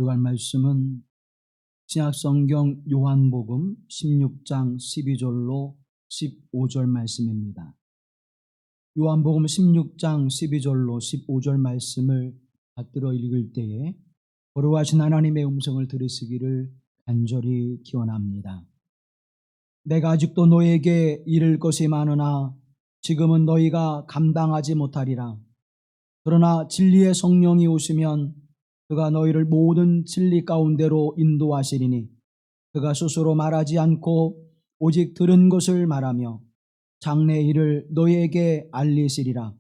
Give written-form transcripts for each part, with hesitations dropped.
들어갈 말씀은 신약성경 요한복음 16장 12절로 15절 말씀입니다. 요한복음 16장 12절로 15절 말씀을 받들어 읽을 때에 거룩하신 하나님의 음성을 들으시기를 간절히 기원합니다. 내가 아직도 너에게 이를 것이 많으나 지금은 너희가 감당하지 못하리라. 그러나 진리의 성령이 오시면 그가 너희를 모든 진리 가운데로 인도하시리니 그가 스스로 말하지 않고 오직 들은 것을 말하며 장래 일을 너희에게 알리시리라.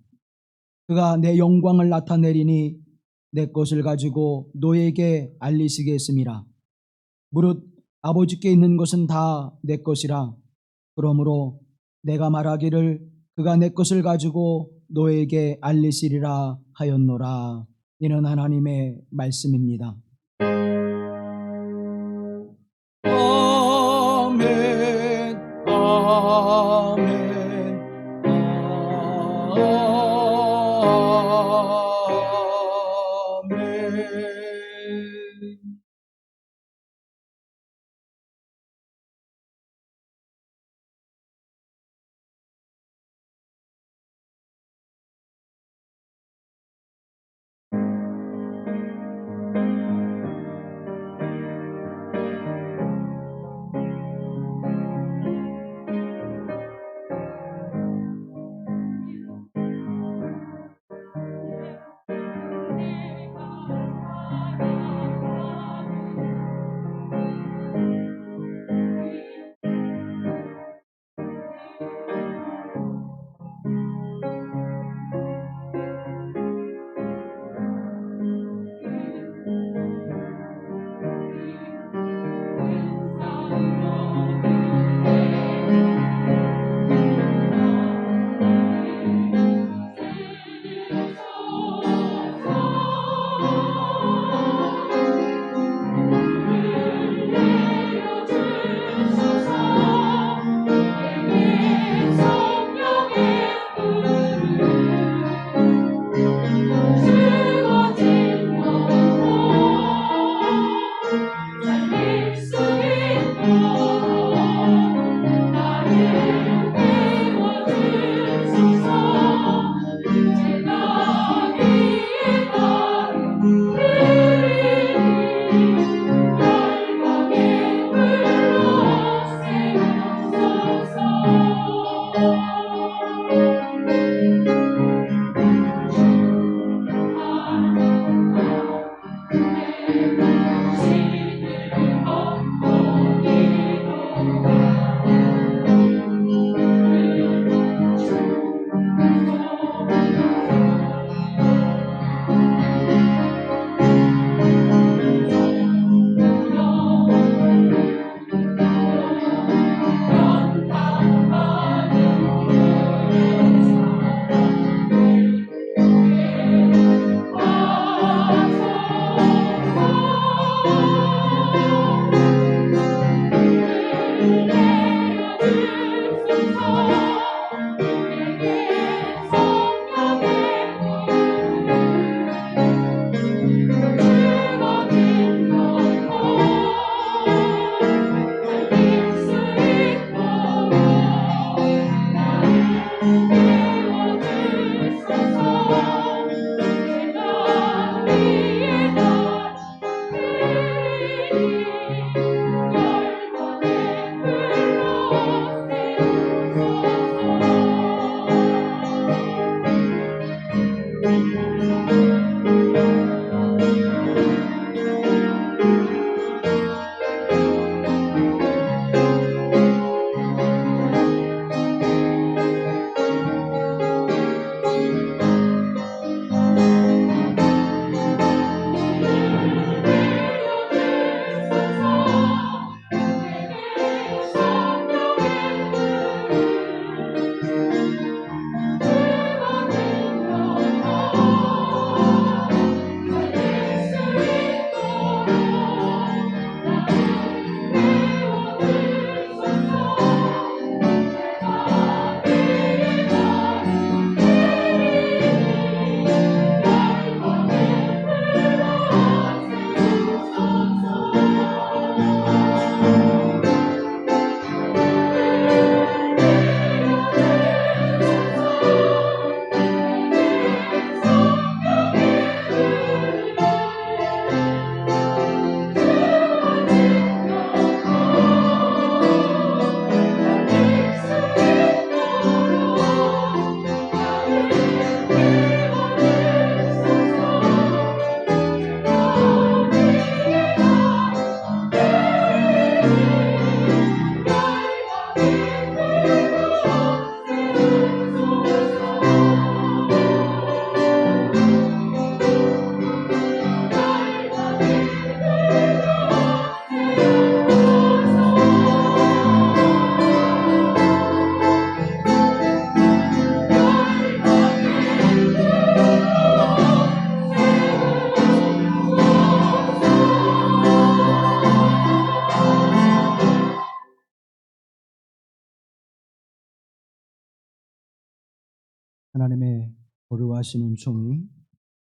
그가 내 영광을 나타내리니 내 것을 가지고 너희에게 알리시겠음이라. 무릇 아버지께 있는 것은 다 내 것이라. 그러므로 내가 말하기를 그가 내 것을 가지고 너에게 알리시리라 하였노라. 이는 하나님의 말씀입니다. 아멘, 아멘, 아멘. 하나님의 거룩하신 은총이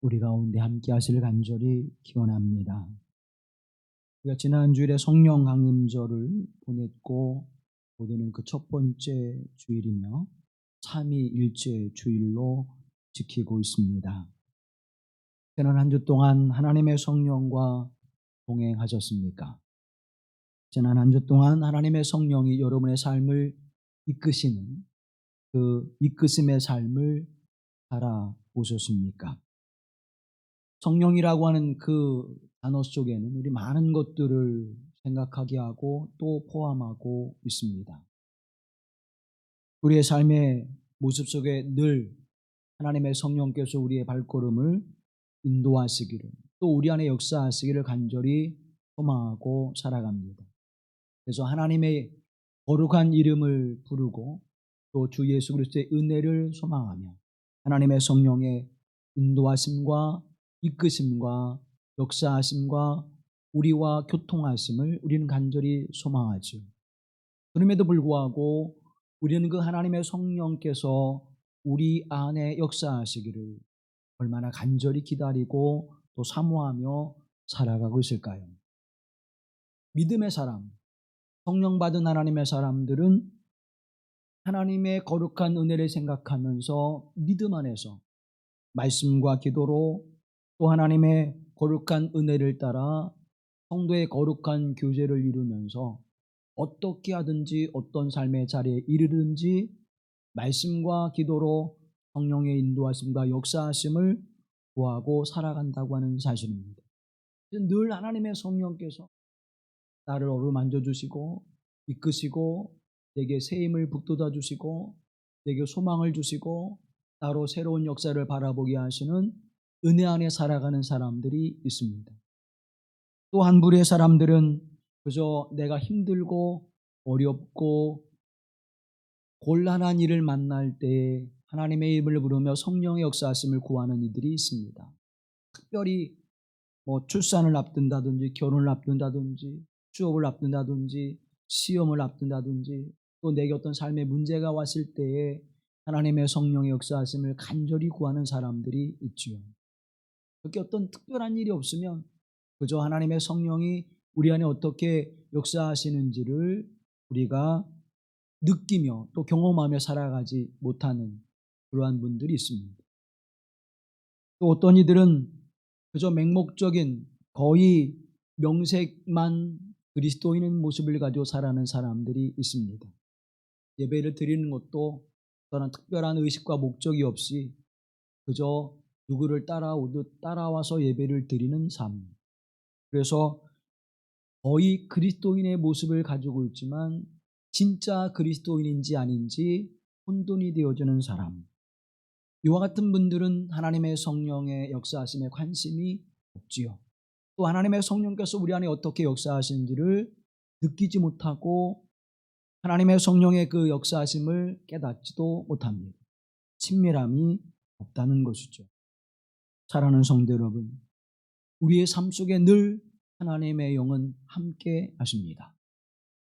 우리 가운데 함께 하실 간절히 기원합니다. 우리가 지난 주일에 성령 강림절을 보냈고 오늘은 그 첫 번째 주일이며 삼위일체 주일로 지키고 있습니다. 지난 한 주 동안 하나님의 성령과 동행하셨습니까? 지난 한 주 동안 하나님의 성령이 여러분의 삶을 이끄시는 그 이끄심의 삶을 살아보셨습니까? 성령이라고 하는 그 단어 속에는 우리 많은 것들을 생각하게 하고 또 포함하고 있습니다. 우리의 삶의 모습 속에 늘 하나님의 성령께서 우리의 발걸음을 인도하시기를 또 우리 안에 역사하시기를 간절히 소망하고 살아갑니다. 그래서 하나님의 거룩한 이름을 부르고 또 주 예수 그리스도의 은혜를 소망하며 하나님의 성령의 인도하심과 이끄심과 역사하심과 우리와 교통하심을 우리는 간절히 소망하죠. 그럼에도 불구하고 우리는 그 하나님의 성령께서 우리 안에 역사하시기를 얼마나 간절히 기다리고 또 사모하며 살아가고 있을까요? 믿음의 사람, 성령 받은 하나님의 사람들은 하나님의 거룩한 은혜를 생각하면서 믿음 안에서 말씀과 기도로 또 하나님의 거룩한 은혜를 따라 성도의 거룩한 교제를 이루면서 어떻게 하든지 어떤 삶의 자리에 이르든지 말씀과 기도로 성령의 인도하심과 역사하심을 구하고 살아간다고 하는 사실입니다. 늘 하나님의 성령께서 나를 어루만져 주시고 이끄시고 내게 새 힘을 북돋아 주시고 내게 소망을 주시고 나로 새로운 역사를 바라보게 하시는 은혜 안에 살아가는 사람들이 있습니다. 또 한 부류의 사람들은 그저 내가 힘들고 어렵고 곤란한 일을 만날 때 하나님의 이름을 부르며 성령의 역사하심을 구하는 이들이 있습니다. 특별히 출산을 앞둔다든지 결혼을 앞둔다든지 취업을 앞둔다든지 시험을 앞둔다든지 또 내게 어떤 삶의 문제가 왔을 때에 하나님의 성령의 역사하심을 간절히 구하는 사람들이 있지요. 그렇게 어떤 특별한 일이 없으면 그저 하나님의 성령이 우리 안에 어떻게 역사하시는지를 우리가 느끼며 또 경험하며 살아가지 못하는 그러한 분들이 있습니다. 또 어떤 이들은 그저 맹목적인 거의 명색만 그리스도인의 모습을 가지고 살아가는 사람들이 있습니다. 예배를 드리는 것도 어떤 특별한 의식과 목적이 없이 그저 누구를 따라오듯 따라와서 예배를 드리는 삶. 그래서 거의 그리스도인의 모습을 가지고 있지만 진짜 그리스도인인지 아닌지 혼돈이 되어지는 사람. 이와 같은 분들은 하나님의 성령의 역사하심에 관심이 없지요. 또 하나님의 성령께서 우리 안에 어떻게 역사하시는지를 느끼지 못하고 하나님의 성령의 그 역사하심을 깨닫지도 못합니다. 친밀함이 없다는 것이죠. 사랑하는 성도 여러분, 우리의 삶 속에 늘 하나님의 영은 함께 하십니다.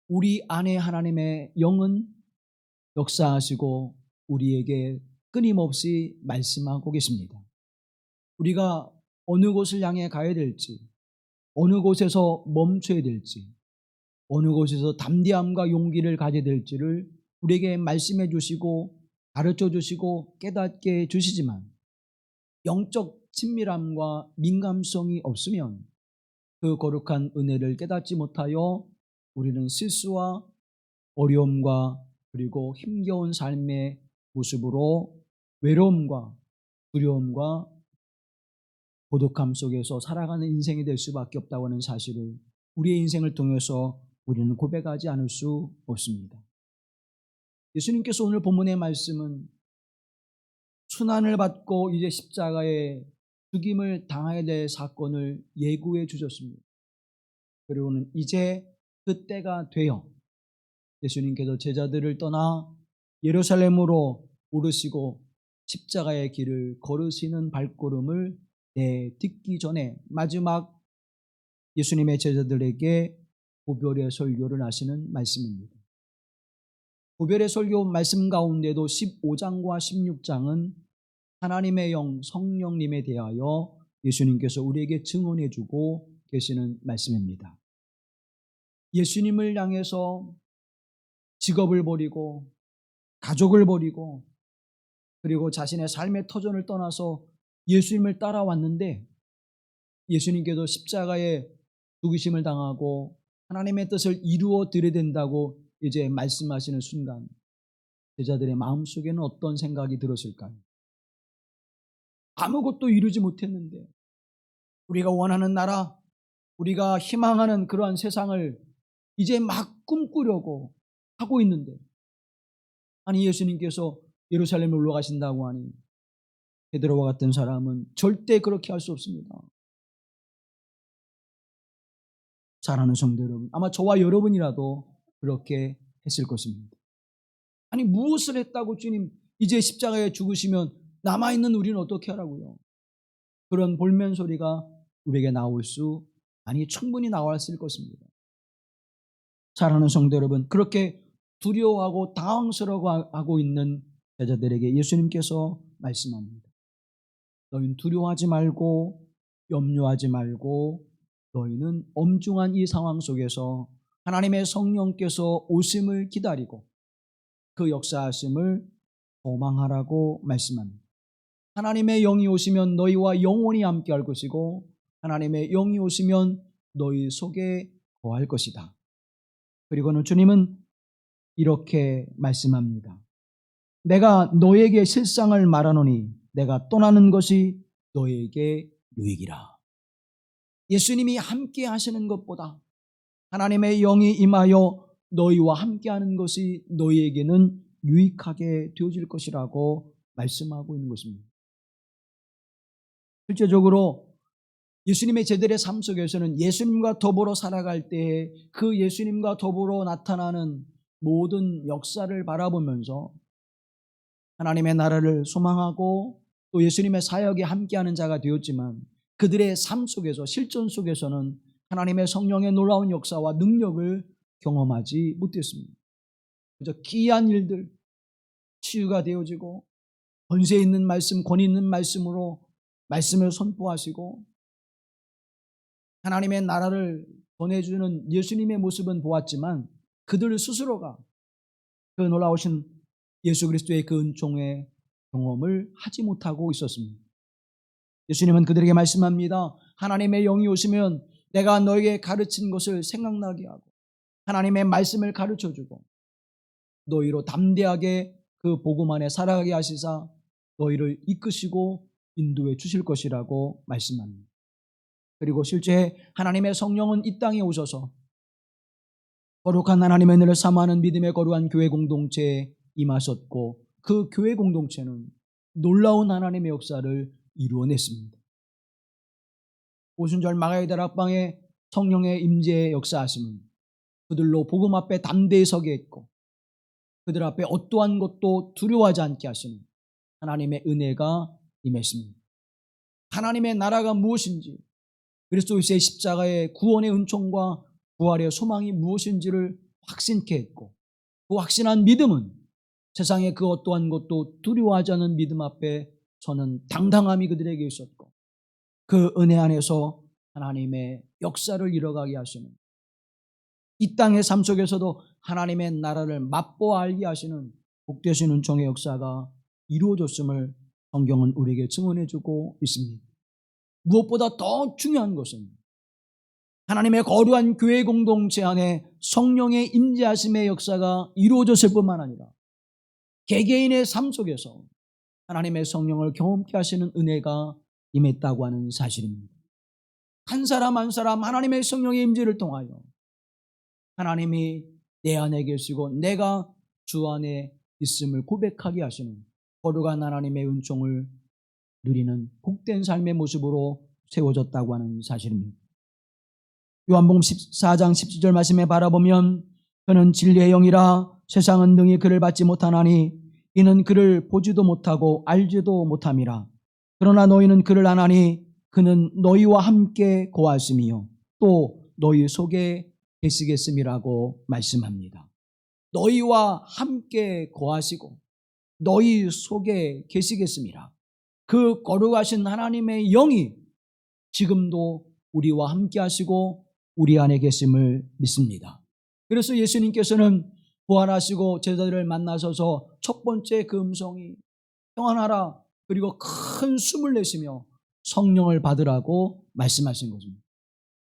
우리 안에 하나님의 영은 역사하시고 우리에게 끊임없이 말씀하고 계십니다. 우리가 어느 곳을 향해 가야 될지, 어느 곳에서 멈춰야 될지, 어느 곳에서 담대함과 용기를 가져야 될지를 우리에게 말씀해 주시고 가르쳐 주시고 깨닫게 해 주시지만 영적 친밀함과 민감성이 없으면 그 거룩한 은혜를 깨닫지 못하여 우리는 실수와 어려움과 그리고 힘겨운 삶의 모습으로 외로움과 두려움과 고독함 속에서 살아가는 인생이 될 수밖에 없다고 하는 사실을 우리의 인생을 통해서 우리는 고백하지 않을 수 없습니다. 예수님께서 오늘 본문의 말씀은 순환을 받고 이제 십자가에 죽임을 당하게 될 사건을 예고해 주셨습니다. 그리고는 이제 그 때가 되어 예수님께서 제자들을 떠나 예루살렘으로 오르시고 십자가의 길을 걸으시는 발걸음을 내딛기 전에 마지막 예수님의 제자들에게 고별의 설교를 하시는 말씀입니다. 고별의 설교 말씀 가운데도 15장과 16장은 하나님의 영 성령님에 대하여 예수님께서 우리에게 증언해 주고 계시는 말씀입니다. 예수님을 향해서 직업을 버리고 가족을 버리고 그리고 자신의 삶의 터전을 떠나서 예수님을 따라왔는데 예수님께서 십자가에 죽으심을 당하고 하나님의 뜻을 이루어 드려야 된다고 이제 말씀하시는 순간 제자들의 마음속에는 어떤 생각이 들었을까요? 아무것도 이루지 못했는데 우리가 원하는 나라, 우리가 희망하는 그러한 세상을 이제 막 꿈꾸려고 하고 있는데 아니 예수님께서 예루살렘에 올라가신다고 하니 베드로와 같은 사람은 절대 그렇게 할 수 없습니다. 사랑하는 성도 여러분, 아마 저와 여러분이라도 그렇게 했을 것입니다. 아니 무엇을 했다고 주님 이제 십자가에 죽으시면 남아있는 우리는 어떻게 하라고요? 그런 볼멘 소리가 우리에게 나올 수 아니 충분히 나왔을 것입니다. 사랑하는 성도 여러분, 그렇게 두려워하고 당황스러워하고 있는 제자들에게 예수님께서 말씀합니다. 너희는 두려워하지 말고 염려하지 말고 너희는 엄중한 이 상황 속에서 하나님의 성령께서 오심을 기다리고 그 역사하심을 소망하라고 말씀합니다. 하나님의 영이 오시면 너희와 영원히 함께할 것이고 하나님의 영이 오시면 너희 속에 거할 것이다. 그리고는 주님은 이렇게 말씀합니다. 내가 너에게 실상을 말하노니 내가 떠나는 것이 너에게 유익이라. 예수님이 함께 하시는 것보다 하나님의 영이 임하여 너희와 함께 하는 것이 너희에게는 유익하게 되어질 것이라고 말씀하고 있는 것입니다. 실제적으로 예수님의 제자들의 삶 속에서는 예수님과 더불어 살아갈 때에 그 예수님과 더불어 나타나는 모든 역사를 바라보면서 하나님의 나라를 소망하고 또 예수님의 사역에 함께하는 자가 되었지만 그들의 삶 속에서 실존 속에서는 하나님의 성령의 놀라운 역사와 능력을 경험하지 못했습니다. 그저 기이한 일들, 치유가 되어지고 권세 있는 말씀, 권위 있는 말씀으로 말씀을 선포하시고 하나님의 나라를 전해주는 예수님의 모습은 보았지만 그들 스스로가 그 놀라우신 예수 그리스도의 그 은총의 경험을 하지 못하고 있었습니다. 예수님은 그들에게 말씀합니다. 하나님의 영이 오시면 내가 너에게 가르친 것을 생각나게 하고 하나님의 말씀을 가르쳐주고 너희로 담대하게 그 복음 안에 살아가게 하시사 너희를 이끄시고 인도해 주실 것이라고 말씀합니다. 그리고 실제 하나님의 성령은 이 땅에 오셔서 거룩한 하나님의 은혜를 사모하는 믿음의 거룩한 교회 공동체에 임하셨고 그 교회 공동체는 놀라운 하나님의 역사를 이루어냈습니다. 오순절 마가의 다락방에 성령의 임재의 역사하심은 그들로 복음 앞에 담대히 서게 했고 그들 앞에 어떠한 것도 두려워하지 않게 하시는 하나님의 은혜가 임했습니다. 하나님의 나라가 무엇인지 그리스도의 십자가의 구원의 은총과 부활의 소망이 무엇인지를 확신케 했고 그 확신한 믿음은 세상의 그 어떠한 것도 두려워하지 않은 믿음 앞에 서는 당당함이 그들에게 있었고 그 은혜 안에서 하나님의 역사를 이뤄가게 하시는 이 땅의 삶 속에서도 하나님의 나라를 맛보아 알게 하시는 복되신 은총의 역사가 이루어졌음을 성경은 우리에게 증언해주고 있습니다. 무엇보다 더 중요한 것은 하나님의 거룩한 교회 공동체 안에 성령의 임재하심의 역사가 이루어졌을 뿐만 아니라 개개인의 삶 속에서 하나님의 성령을 경험케 하시는 은혜가 임했다고 하는 사실입니다. 한 사람 한 사람 하나님의 성령의 임재를 통하여 하나님이 내 안에 계시고 내가 주 안에 있음을 고백하게 하시는 거룩한 하나님의 은총을 누리는 복된 삶의 모습으로 세워졌다고 하는 사실입니다. 요한복음 14장 17절 말씀에 바라보면 그는 진리의 영이라 세상은 능히 그를 받지 못하나니 이는 그를 보지도 못하고 알지도 못함이라. 그러나 너희는 그를 아나니 그는 너희와 함께 거하심이요 또 너희 속에 계시겠음이라고 말씀합니다. 너희와 함께 거하시고 너희 속에 계시겠음이라. 그 거룩하신 하나님의 영이 지금도 우리와 함께 하시고 우리 안에 계심을 믿습니다. 그래서 예수님께서는 부활하시고 제자들을 만나셔서 첫 번째 그 음성이 평안하라, 그리고 큰 숨을 내쉬며 성령을 받으라고 말씀하신 것입니다.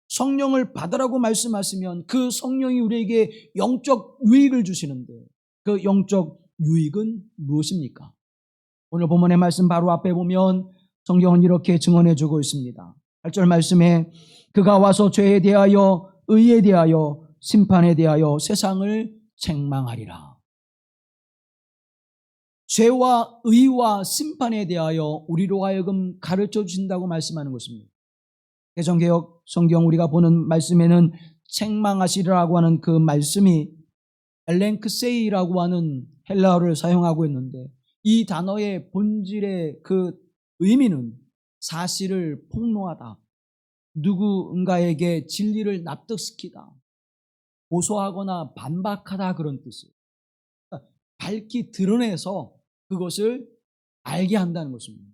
성령을 받으라고 말씀하시면 그 성령이 우리에게 영적 유익을 주시는데, 그 영적 유익은 무엇입니까? 오늘 본문의 말씀 바로 앞에 보면 성경은 이렇게 증언해 주고 있습니다. 8절 말씀에 그가 와서 죄에 대하여 의에 대하여 심판에 대하여 세상을 책망하리라. 죄와 의와 심판에 대하여 우리로 하여금 가르쳐 주신다고 말씀하는 것입니다. 개정개혁 성경 우리가 보는 말씀에는 책망하시리라고 하는 그 말씀이 엘렌크세이라고 하는 헬라어를 사용하고 있는데, 이 단어의 본질의 그 의미는 사실을 폭로하다, 누군가에게 진리를 납득시키다, 고소하거나 반박하다, 그런 뜻이에요. 그러니까 밝히 드러내서 그것을 알게 한다는 것입니다.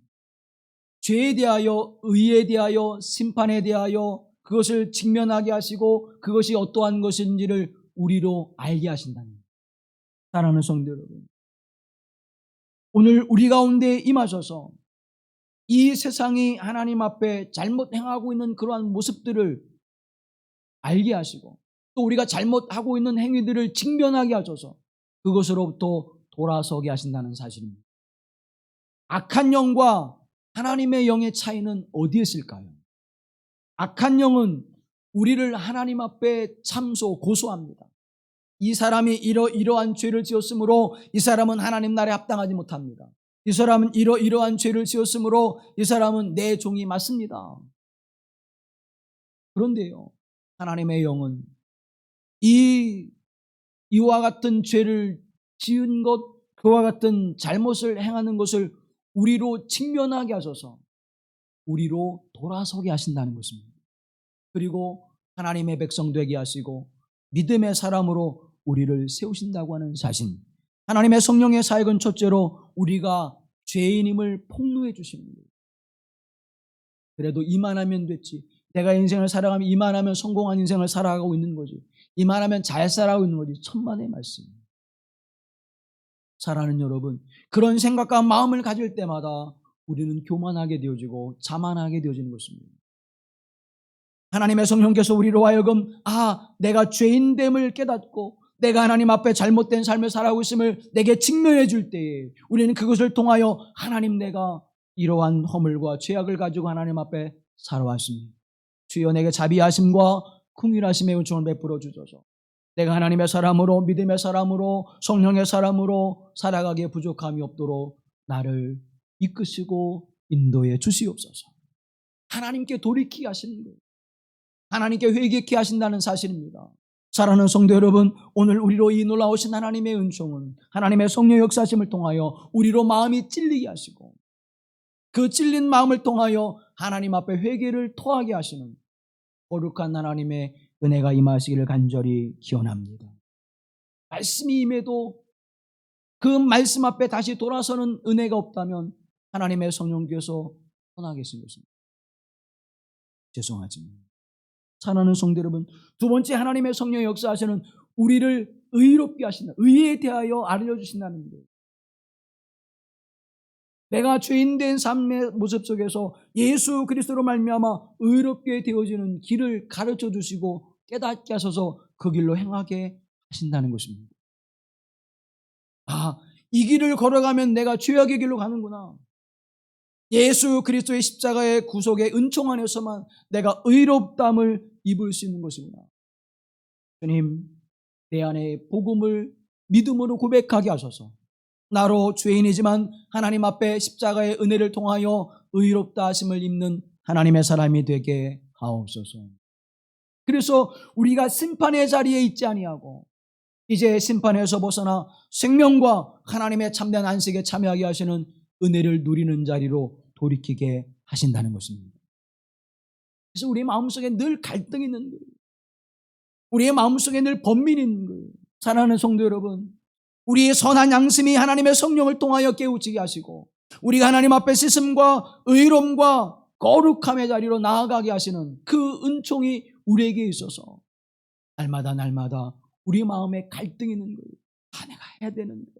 죄에 대하여 의에 대하여 심판에 대하여 그것을 직면하게 하시고 그것이 어떠한 것인지를 우리로 알게 하신다는 거예요. 사랑하는 성도 여러분, 오늘 우리 가운데 임하셔서 이 세상이 하나님 앞에 잘못 행하고 있는 그러한 모습들을 알게 하시고 또 우리가 잘못하고 있는 행위들을 직면하게 하셔서 그것으로부터 돌아서게 하신다는 사실입니다. 악한 영과 하나님의 영의 차이는 어디에 있을까요? 악한 영은 우리를 하나님 앞에 참소, 고소합니다. 이 사람이 이러한 죄를 지었으므로 이 사람은 하나님 나라에 합당하지 못합니다. 이 사람은 이러한 죄를 지었으므로 이 사람은 내 종이 맞습니다. 그런데요, 하나님의 영은 이와 같은 죄를 지은 것, 그와 같은 잘못을 행하는 것을 우리로 직면하게 하셔서 우리로 돌아서게 하신다는 것입니다. 그리고 하나님의 백성 되게 하시고 믿음의 사람으로 우리를 세우신다고 하는 사실, 하나님의 성령의 사역은 첫째로 우리가 죄인임을 폭로해 주시는 거예요. 그래도 이만하면 됐지, 내가 인생을 살아가면 이만하면 성공한 인생을 살아가고 있는 거지, 이만하면 잘 살아가고 있는 거지, 천만의 말씀. 사랑하는 여러분, 그런 생각과 마음을 가질 때마다 우리는 교만하게 되어지고 자만하게 되어지는 것입니다. 하나님의 성령께서 우리로 하여금 내가 죄인됨을 깨닫고 내가 하나님 앞에 잘못된 삶을 살아가고 있음을 내게 증명해 줄 때에 우리는 그것을 통하여 하나님, 내가 이러한 허물과 죄악을 가지고 하나님 앞에 살아왔습니다. 주여 내게 자비하심과 긍휼하심의 은총을 베풀어 주소서. 내가 하나님의 사람으로, 믿음의 사람으로, 성령의 사람으로 살아가기에 부족함이 없도록 나를 이끄시고 인도해 주시옵소서. 하나님께 돌이키게 하시는 거예요. 하나님께 회개케 하신다는 사실입니다. 사랑하는 성도 여러분, 오늘 우리로 이 놀라우신 하나님의 은총은 하나님의 성령 역사심을 통하여 우리로 마음이 찔리게 하시고 그 찔린 마음을 통하여 하나님 앞에 회개를 토하게 하시는 거룩한 하나님의 은혜가 임하시기를 간절히 기원합니다. 말씀이 임해도 그 말씀 앞에 다시 돌아서는 은혜가 없다면 하나님의 성령께서 떠나 계신 것입니다. 죄송하지만 사랑하는 성도 여러분, 두 번째 하나님의 성령의 역사하시는 우리를 의롭게 하신다, 의에 대하여 알려주신다는 거예요. 내가 죄인된 삶의 모습 속에서 예수 그리스도로 말미암아 의롭게 되어지는 길을 가르쳐 주시고 깨닫게 하셔서 그 길로 행하게 하신다는 것입니다. 이 길을 걸어가면 내가 죄악의 길로 가는구나. 예수 그리스도의 십자가의 구속의 은총 안에서만 내가 의롭담을 입을 수 있는 것입니다. 주님, 내 안에 복음을 믿음으로 고백하게 하셔서 나로 죄인이지만 하나님 앞에 십자가의 은혜를 통하여 의롭다 하심을 입는 하나님의 사람이 되게 하옵소서. 그래서 우리가 심판의 자리에 있지 아니하고 이제 심판에서 벗어나 생명과 하나님의 참된 안식에 참여하게 하시는 은혜를 누리는 자리로 돌이키게 하신다는 것입니다. 그래서 우리의 마음속에 늘 갈등이 있는 거예요. 우리의 마음속에 늘 번민이 있는 거예요. 사랑하는 성도 여러분, 우리의 선한 양심이 하나님의 성령을 통하여 깨우치게 하시고 우리가 하나님 앞에 씻음과 의로움과 거룩함의 자리로 나아가게 하시는 그 은총이 우리에게 있어서 날마다 우리 마음에 갈등이 있는 거예요. 내가 해야 되는데,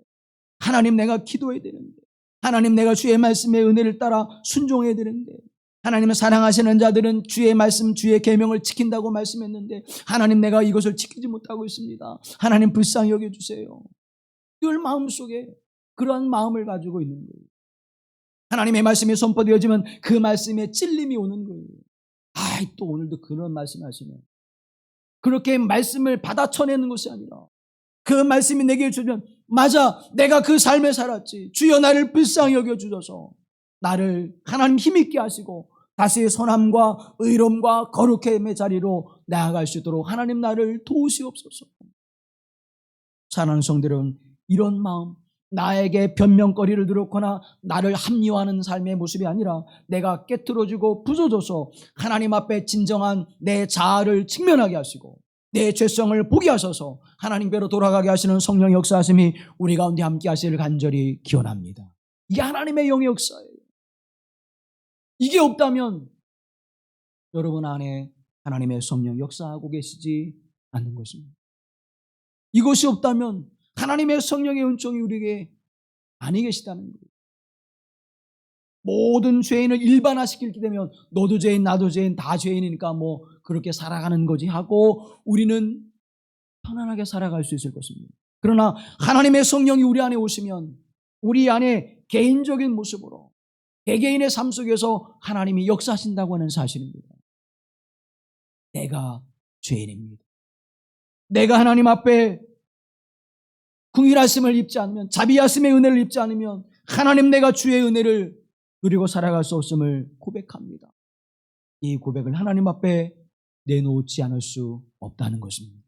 하나님 내가 기도해야 되는데, 하나님 내가 주의 말씀의 은혜를 따라 순종해야 되는데, 하나님을 사랑하시는 자들은 주의 말씀, 주의 계명을 지킨다고 말씀했는데 하나님 내가 이것을 지키지 못하고 있습니다. 하나님 불쌍히 여겨주세요. 늘 마음속에 그러한 마음을 가지고 있는 거예요. 하나님의 말씀이 선포되어지면 그 말씀에 찔림이 오는 거예요. 또 오늘도 그런 말씀 하시네. 그렇게 말씀을 받아쳐내는 것이 아니라 그 말씀이 내게 주면 맞아, 내가 그 삶을 살았지. 주여 나를 불쌍히 여겨주셔서 나를 하나님 힘있게 하시고 다시 선함과 의로움과 거룩함의 자리로 나아갈 수 있도록 하나님 나를 도우시옵소서. 사랑하는 성들은 이런 마음, 나에게 변명거리를 들었거나 나를 합리화하는 삶의 모습이 아니라 내가 깨트려지고 부서져서 하나님 앞에 진정한 내 자아를 직면하게 하시고 내 죄성을 보게 하셔서 하나님께로 돌아가게 하시는 성령의 역사하심이 우리 가운데 함께 하시기를 간절히 기원합니다. 이게 하나님의 영의 역사예요. 이게 없다면 여러분 안에 하나님의 성령 역사하고 계시지 않는 것입니다. 이것이 없다면 하나님의 성령의 은총이 우리에게 아니 계시다는 거예요. 모든 죄인을 일반화시키게 되면 너도 죄인 나도 죄인 다 죄인이니까 뭐 그렇게 살아가는 거지 하고 우리는 편안하게 살아갈 수 있을 것입니다. 그러나 하나님의 성령이 우리 안에 오시면 우리 안에 개인적인 모습으로 개개인의 삶 속에서 하나님이 역사하신다고 하는 사실입니다. 내가 죄인입니다. 내가 하나님 앞에 긍휼하심을 입지 않으면, 자비하심의 은혜를 입지 않으면 하나님 내가 주의 은혜를 누리고 살아갈 수 없음을 고백합니다. 이 고백을 하나님 앞에 내놓지 않을 수 없다는 것입니다.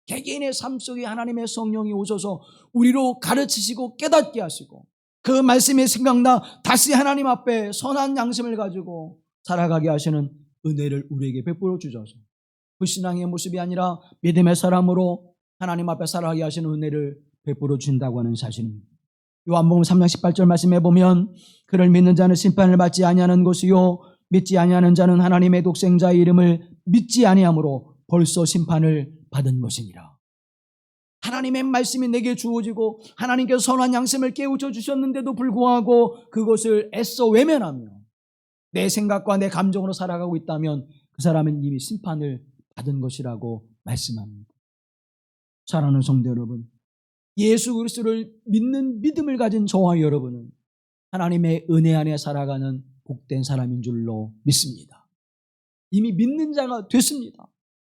개개인의 삶 속에 하나님의 성령이 오셔서 우리로 가르치시고 깨닫게 하시고 그 말씀이 생각나 다시 하나님 앞에 선한 양심을 가지고 살아가게 하시는 은혜를 우리에게 베풀어 주셔서 불신앙의 모습이 아니라 믿음의 사람으로 하나님 앞에 살아가게 하시는 은혜를 베풀어 준다고 하는 사실입니다. 요한복음 3장 18절 말씀에 보면 그를 믿는 자는 심판을 받지 아니하는 것이요 믿지 아니하는 자는 하나님의 독생자의 이름을 믿지 아니함으로 벌써 심판을 받은 것이니라. 하나님의 말씀이 내게 주어지고 하나님께서 선한 양심을 깨우쳐 주셨는데도 불구하고 그것을 애써 외면하며 내 생각과 내 감정으로 살아가고 있다면 그 사람은 이미 심판을 받은 것이라고 말씀합니다. 사랑하는 성도 여러분, 예수 그리스도를 믿는 믿음을 가진 저와 여러분은 하나님의 은혜 안에 살아가는 복된 사람인 줄로 믿습니다. 이미 믿는 자가 됐습니다.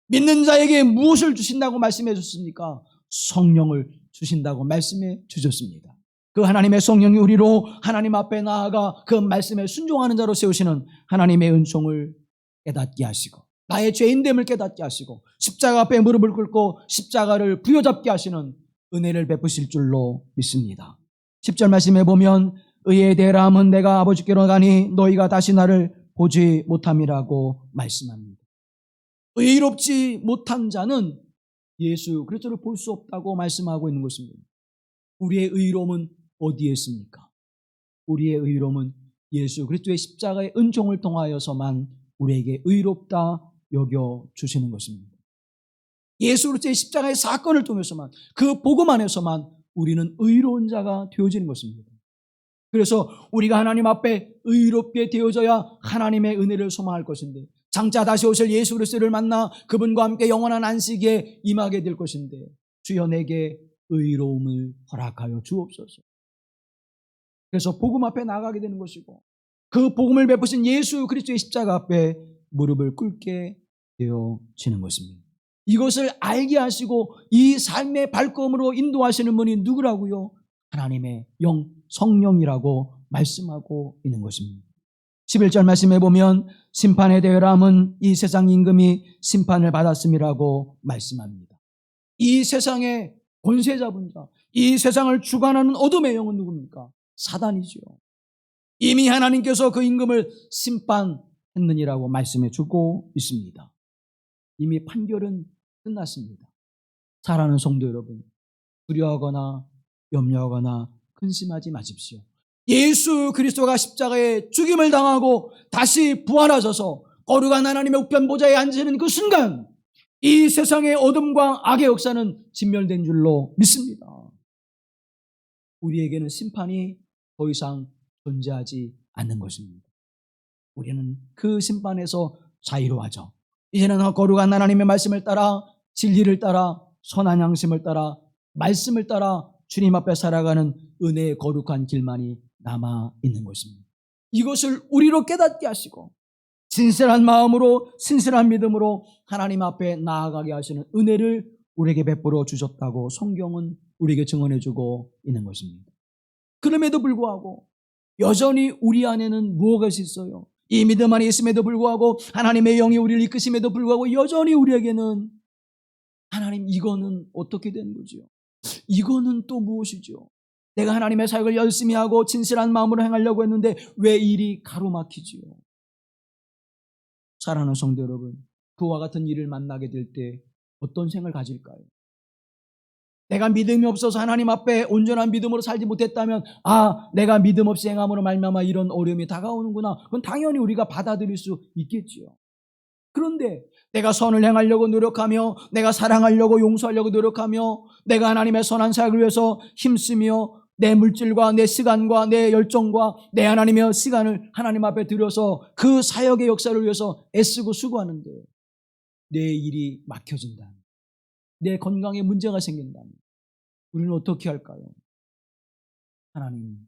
믿는 자에게 무엇을 주신다고 말씀해 주셨습니까? 성령을 주신다고 말씀해 주셨습니다. 그 하나님의 성령이 우리로 하나님 앞에 나아가 그 말씀에 순종하는 자로 세우시는 하나님의 은총을 깨닫게 하시고 나의 죄인됨을 깨닫게 하시고 십자가 앞에 무릎을 꿇고 십자가를 부여잡게 하시는 은혜를 베푸실 줄로 믿습니다. 10절 말씀에 보면 의에 대함은 내가 아버지께로 가니 너희가 다시 나를 보지 못함이라고 말씀합니다. 의롭지 못한 자는 예수 그리스도를 볼 수 없다고 말씀하고 있는 것입니다. 우리의 의로움은 어디에 있습니까? 우리의 의로움은 예수 그리스도의 십자가의 은총을 통하여서만 우리에게 의롭다 여겨주시는 것입니다. 예수 그리스도의 십자가의 사건을 통해서만 그 복음 안에서만 우리는 의로운 자가 되어지는 것입니다. 그래서 우리가 하나님 앞에 의롭게 되어져야 하나님의 은혜를 소망할 것인데 장차 다시 오실 예수 그리스도를 만나 그분과 함께 영원한 안식에 임하게 될 것인데 주여 내게 의로움을 허락하여 주옵소서. 그래서 복음 앞에 나가게 되는 것이고 그 복음을 베푸신 예수 그리스도의 십자가 앞에 무릎을 꿇게 되어지는 것입니다. 이것을 알게 하시고 이 삶의 발걸음으로 인도하시는 분이 누구라고요? 하나님의 영 성령이라고 말씀하고 있는 것입니다. 11절 말씀해 보면 심판에 대하여람은 이 세상 임금이 심판을 받았음이라고 말씀합니다. 이 세상의 권세 잡은 자, 이 세상을 주관하는 어둠의 영은 누굽니까? 사단이지요. 이미 하나님께서 그 임금을 심판했느니라고 말씀해 주고 있습니다. 이미 판결은 끝났습니다. 사랑하는 성도 여러분, 두려워하거나 염려하거나 근심하지 마십시오. 예수 그리스도가 십자가에 죽임을 당하고 다시 부활하셔서 거룩한 하나님의 우편 보좌에 앉으시는 그 순간 이 세상의 어둠과 악의 역사는 진멸된 줄로 믿습니다. 우리에게는 심판이 더 이상 존재하지 않는 것입니다. 우리는 그 심판에서 자유로워하죠. 이제는 거룩한 하나님의 말씀을 따라 진리를 따라 선한 양심을 따라 말씀을 따라 주님 앞에 살아가는 은혜의 거룩한 길만이 남아있는 것입니다. 이것을 우리로 깨닫게 하시고 진실한 마음으로 신실한 믿음으로 하나님 앞에 나아가게 하시는 은혜를 우리에게 베풀어 주셨다고 성경은 우리에게 증언해주고 있는 것입니다. 그럼에도 불구하고 여전히 우리 안에는 무엇이 있어요? 이 믿음 안에 있음에도 불구하고 하나님의 영이 우리를 이끄심에도 불구하고 여전히 우리에게는 하나님 이거는 어떻게 된 거죠? 이거는 또 무엇이죠? 내가 하나님의 사역을 열심히 하고 진실한 마음으로 행하려고 했는데 왜 일이 가로막히지요? 사랑하는 성도 여러분, 그와 같은 일을 만나게 될 때 어떤 생각을 가질까요? 내가 믿음이 없어서 하나님 앞에 온전한 믿음으로 살지 못했다면 내가 믿음 없이 행함으로 말미암아 이런 어려움이 다가오는구나. 그건 당연히 우리가 받아들일 수 있겠지요. 그런데 내가 선을 행하려고 노력하며 내가 사랑하려고 용서하려고 노력하며 내가 하나님의 선한 사역을 위해서 힘쓰며 내 물질과 내 시간과 내 열정과 내 하나님의 시간을 하나님 앞에 들여서 그 사역의 역사를 위해서 애쓰고 수고하는데 내 일이 막혀진다면, 내 건강에 문제가 생긴다면 우리는 어떻게 할까요? 하나님,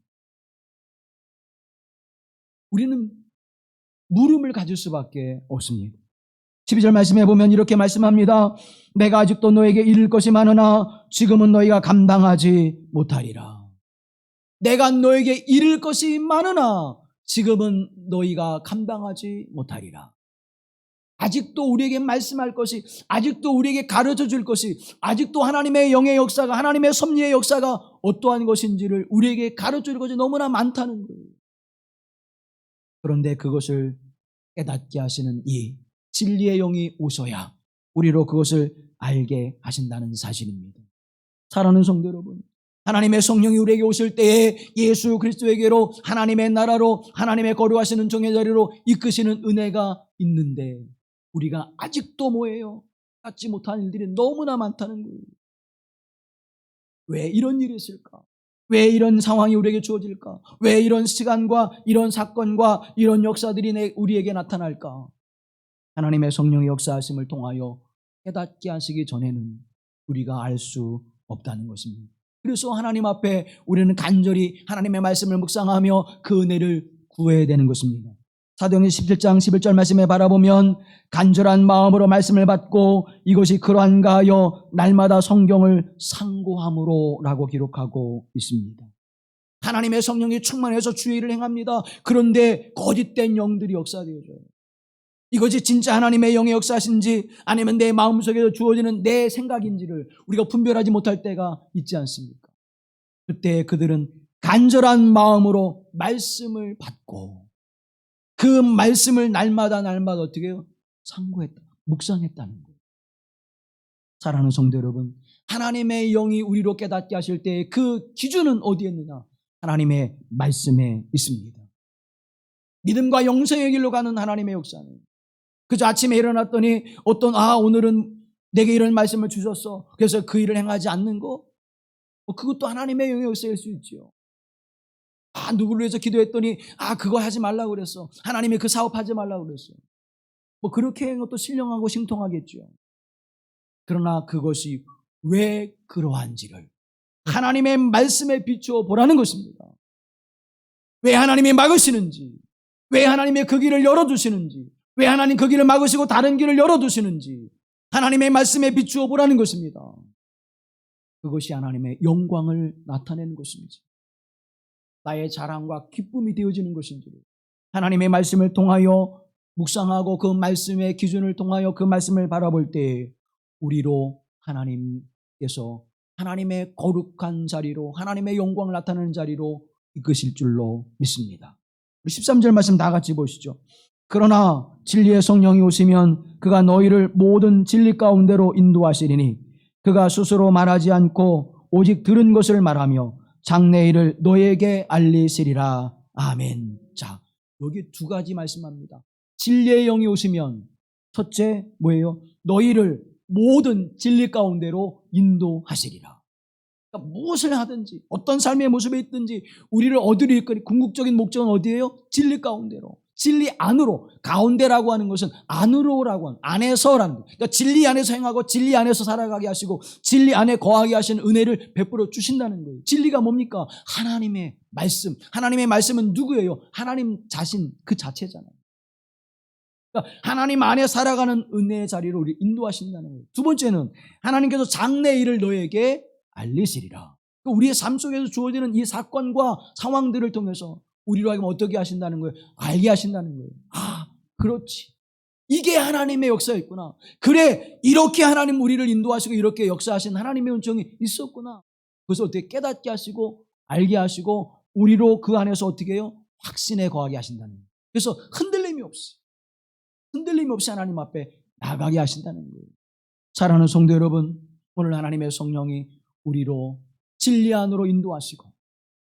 우리는 물음을 가질 수밖에 없습니다. 12절 말씀해 보면 이렇게 말씀합니다. 내가 아직도 너에게 이를 것이 많으나 지금은 너희가 감당하지 못하리라. 내가 너에게 이를 것이 많으나 지금은 너희가 감당하지 못하리라. 아직도 우리에게 말씀할 것이, 아직도 우리에게 가르쳐 줄 것이, 아직도 하나님의 영의 역사가, 하나님의 섭리의 역사가 어떠한 것인지를 우리에게 가르쳐 줄 것이 너무나 많다는 거예요. 그런데 그것을 깨닫게 하시는 이 진리의 영이 오셔야 우리로 그것을 알게 하신다는 사실입니다. 사랑하는 성도 여러분, 하나님의 성령이 우리에게 오실 때에 예수 그리스도에게로 하나님의 나라로 하나님의 거룩하시는 종의 자리로 이끄시는 은혜가 있는데 우리가 아직도 뭐예요? 갖지 못한 일들이 너무나 많다는 거예요. 왜 이런 일이 있을까? 왜 이런 상황이 우리에게 주어질까? 왜 이런 시간과 이런 사건과 이런 역사들이 우리에게 나타날까? 하나님의 성령의 역사하심을 통하여 깨닫게 하시기 전에는 우리가 알 수 없다는 것입니다. 그래서 하나님 앞에 우리는 간절히 하나님의 말씀을 묵상하며 그 은혜를 구해야 되는 것입니다. 사도행전 17장 11절 말씀에 바라보면 간절한 마음으로 말씀을 받고 이것이 그러한가 하여 날마다 성경을 상고함으로 라고 기록하고 있습니다. 하나님의 성령이 충만해서 주의 일을 행합니다. 그런데 거짓된 영들이 역사되어져요. 이것이 진짜 하나님의 영의 역사신지 아니면 내 마음속에서 주어지는 내 생각인지를 우리가 분별하지 못할 때가 있지 않습니까? 그때 그들은 간절한 마음으로 말씀을 받고 그 말씀을 날마다 어떻게 해요? 상고했다, 묵상했다는 거예요. 사랑하는 성도 여러분, 하나님의 영이 우리로 깨닫게 하실 때 그 기준은 어디에 있느냐? 하나님의 말씀에 있습니다. 믿음과 영생의 길로 가는 하나님의 역사는 그저 아침에 일어났더니 오늘은 내게 이런 말씀을 주셨어. 그래서 그 일을 행하지 않는 거? 그것도 하나님의 영의 역사일 수 있죠. 누구를 위해서 기도했더니 그거 하지 말라고 그랬어. 하나님이 그 사업 하지 말라고 그랬어. 그렇게 한 것도 신령하고 신통하겠죠. 그러나 그것이 왜 그러한지를 하나님의 말씀에 비추어 보라는 것입니다. 왜 하나님이 막으시는지, 왜 하나님이 그 길을 열어두시는지, 왜 하나님 그 길을 막으시고 다른 길을 열어두시는지 하나님의 말씀에 비추어 보라는 것입니다. 그것이 하나님의 영광을 나타내는 것인지 나의 자랑과 기쁨이 되어지는 것인지 하나님의 말씀을 통하여 묵상하고 그 말씀의 기준을 통하여 그 말씀을 바라볼 때 우리로 하나님께서 하나님의 거룩한 자리로 하나님의 영광을 나타내는 자리로 이끄실 줄로 믿습니다. 우리 13절 말씀 다 같이 보시죠. 그러나 진리의 성령이 오시면 그가 너희를 모든 진리 가운데로 인도하시리니 그가 스스로 말하지 않고 오직 들은 것을 말하며 장래일을 너에게 알리시리라. 아멘. 자, 여기 두 가지 말씀합니다. 진리의 영이 오시면 첫째 뭐예요? 너희를 모든 진리 가운데로 인도하시리라. 그러니까 무엇을 하든지 어떤 삶의 모습에 있든지 우리를 어디로 이끌 궁극적인 목적은 어디예요? 진리 가운데로. 진리 안으로. 가운데라고 하는 것은 안으로라고 하는, 안에서라는 것. 그러니까 진리 안에서 행하고 진리 안에서 살아가게 하시고 진리 안에 거하게 하시는 은혜를 베풀어 주신다는 거예요. 진리가 뭡니까? 하나님의 말씀. 하나님의 말씀은 누구예요? 하나님 자신 그 자체잖아요. 그러니까 하나님 안에 살아가는 은혜의 자리로 우리 인도하신다는 거예요. 두 번째는 하나님께서 장래 일을 너에게 알리시리라. 그러니까 우리의 삶 속에서 주어지는 이 사건과 상황들을 통해서 우리로 하여금 어떻게 하신다는 거예요? 알게 하신다는 거예요. 아, 그렇지. 이게 하나님의 역사였구나. 그래, 이렇게 하나님 우리를 인도하시고 이렇게 역사하신 하나님의 은총이 있었구나. 그래서 어떻게 깨닫게 하시고 알게 하시고 우리로 그 안에서 어떻게 해요? 확신에 거하게 하신다는 거예요. 그래서 흔들림이 없이 하나님 앞에 나가게 하신다는 거예요. 사랑하는 성도 여러분, 오늘 하나님의 성령이 우리로 진리 안으로 인도하시고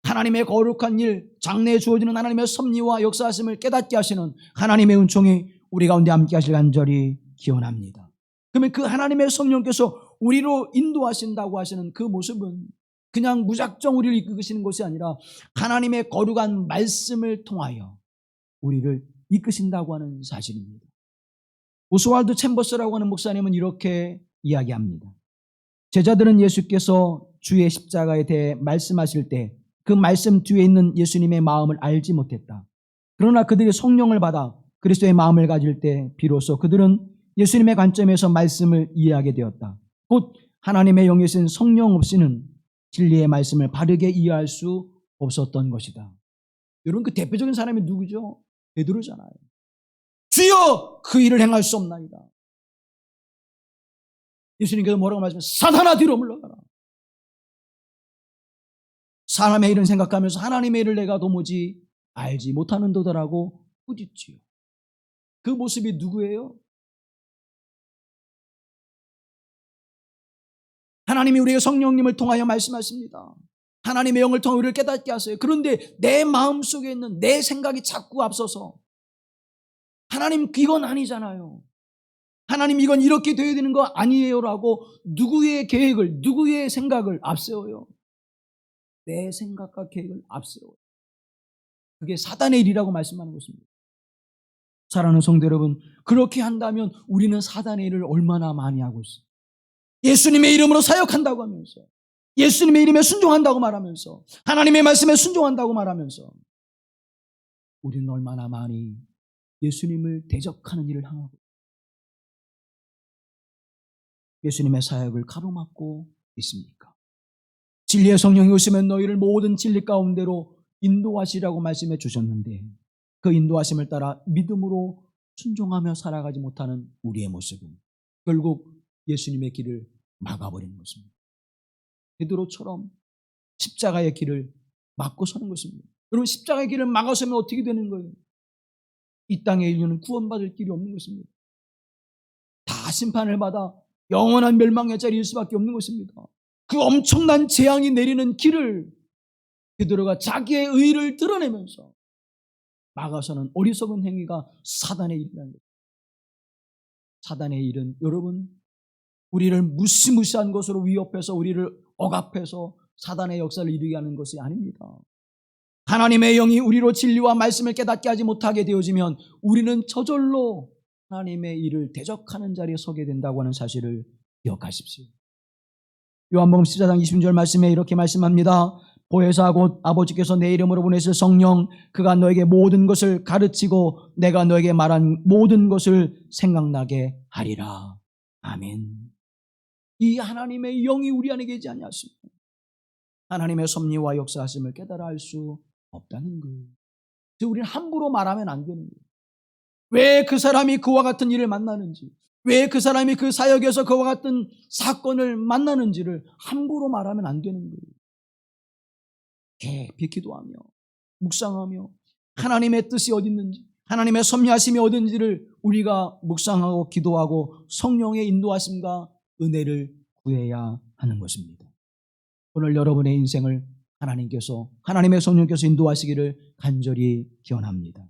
하나님의 거룩한 일, 장래에 주어지는 하나님의 섭리와 역사하심을 깨닫게 하시는 하나님의 은총이 우리 가운데 함께 하실 간절히 기원합니다. 그러면 그 하나님의 성령께서 우리로 인도하신다고 하시는 그 모습은 그냥 무작정 우리를 이끄시는 것이 아니라 하나님의 거룩한 말씀을 통하여 우리를 이끄신다고 하는 사실입니다. 오스왈드 챔버스라고 하는 목사님은 이렇게 이야기합니다. 제자들은 예수께서 주의 십자가에 대해 말씀하실 때 그 말씀 뒤에 있는 예수님의 마음을 알지 못했다. 그러나 그들이 성령을 받아 그리스도의 마음을 가질 때 비로소 그들은 예수님의 관점에서 말씀을 이해하게 되었다. 곧 하나님의 영이신 성령 없이는 진리의 말씀을 바르게 이해할 수 없었던 것이다. 여러분, 그 대표적인 사람이 누구죠? 베드로잖아요. 주여 그 일을 행할 수 없나이다. 예수님께서 뭐라고 말씀하셨어요? 사탄아 뒤로 물러가라. 사람의 일은 생각하면서 하나님의 일을 내가 도무지 알지 못하는도다라고 꾸짖지요. 그 모습이 누구예요? 하나님이 우리에게 성령님을 통하여 말씀하십니다. 하나님의 영을 통해 우리를 깨닫게 하세요. 그런데 내 마음속에 있는 내 생각이 자꾸 앞서서 하나님 이건 아니잖아요. 하나님 이건 이렇게 되어야 되는 거 아니에요라고 누구의 계획을, 누구의 생각을 앞세워요. 내 생각과 계획을 앞세워요. 그게 사단의 일이라고 말씀하는 것입니다. 사랑하는 성도 여러분, 그렇게 한다면 우리는 사단의 일을 얼마나 많이 하고 있어요. 예수님의 이름으로 사역한다고 하면서, 예수님의 이름에 순종한다고 말하면서, 하나님의 말씀에 순종한다고 말하면서 우리는 얼마나 많이 예수님을 대적하는 일을 행하고 예수님의 사역을 가로막고 있습니까? 진리의 성령이 오시면 너희를 모든 진리 가운데로 인도하시라고 말씀해 주셨는데 그 인도하심을 따라 믿음으로 순종하며 살아가지 못하는 우리의 모습은 결국 예수님의 길을 막아버리는 것입니다. 베드로처럼 십자가의 길을 막고 서는 것입니다. 여러분, 십자가의 길을 막아서면 어떻게 되는 거예요? 이 땅의 인류는 구원받을 길이 없는 것입니다. 다 심판을 받아 영원한 멸망의 자리일 수밖에 없는 것입니다. 그 엄청난 재앙이 내리는 길을 베드로가 자기의 의를 드러내면서 막아서는 어리석은 행위가 사단의 일이라는 거예요. 사단의 일은 여러분, 우리를 무시무시한 것으로 위협해서 우리를 억압해서 사단의 역사를 이루게 하는 것이 아닙니다. 하나님의 영이 우리로 진리와 말씀을 깨닫게 하지 못하게 되어지면 우리는 저절로 하나님의 일을 대적하는 자리에 서게 된다고 하는 사실을 기억하십시오. 요한복음 14장 20절 말씀에 이렇게 말씀합니다. 보혜사 곧 아버지께서 내 이름으로 보내실 성령 그가 너에게 모든 것을 가르치고 내가 너에게 말한 모든 것을 생각나게 하리라. 아멘. 이 하나님의 영이 우리 안에 계지 아니하십니까? 하나님의 섭리와 역사하심을 깨달아 알 수 없다는 거예요. 우리는 함부로 말하면 안 되는 거예요. 왜 그 사람이 그와 같은 일을 만나는지, 왜 그 사람이 그 사역에서 그와 같은 사건을 만나는지를 함부로 말하면 안 되는 거예요. 깊이 기도하며 묵상하며 하나님의 뜻이 어디 있는지, 하나님의 섭리하심이 어딘지를 우리가 묵상하고 기도하고 성령의 인도하심과 은혜를 구해야 하는 것입니다. 오늘 여러분의 인생을 하나님께서, 하나님의 성령께서 인도하시기를 간절히 기원합니다.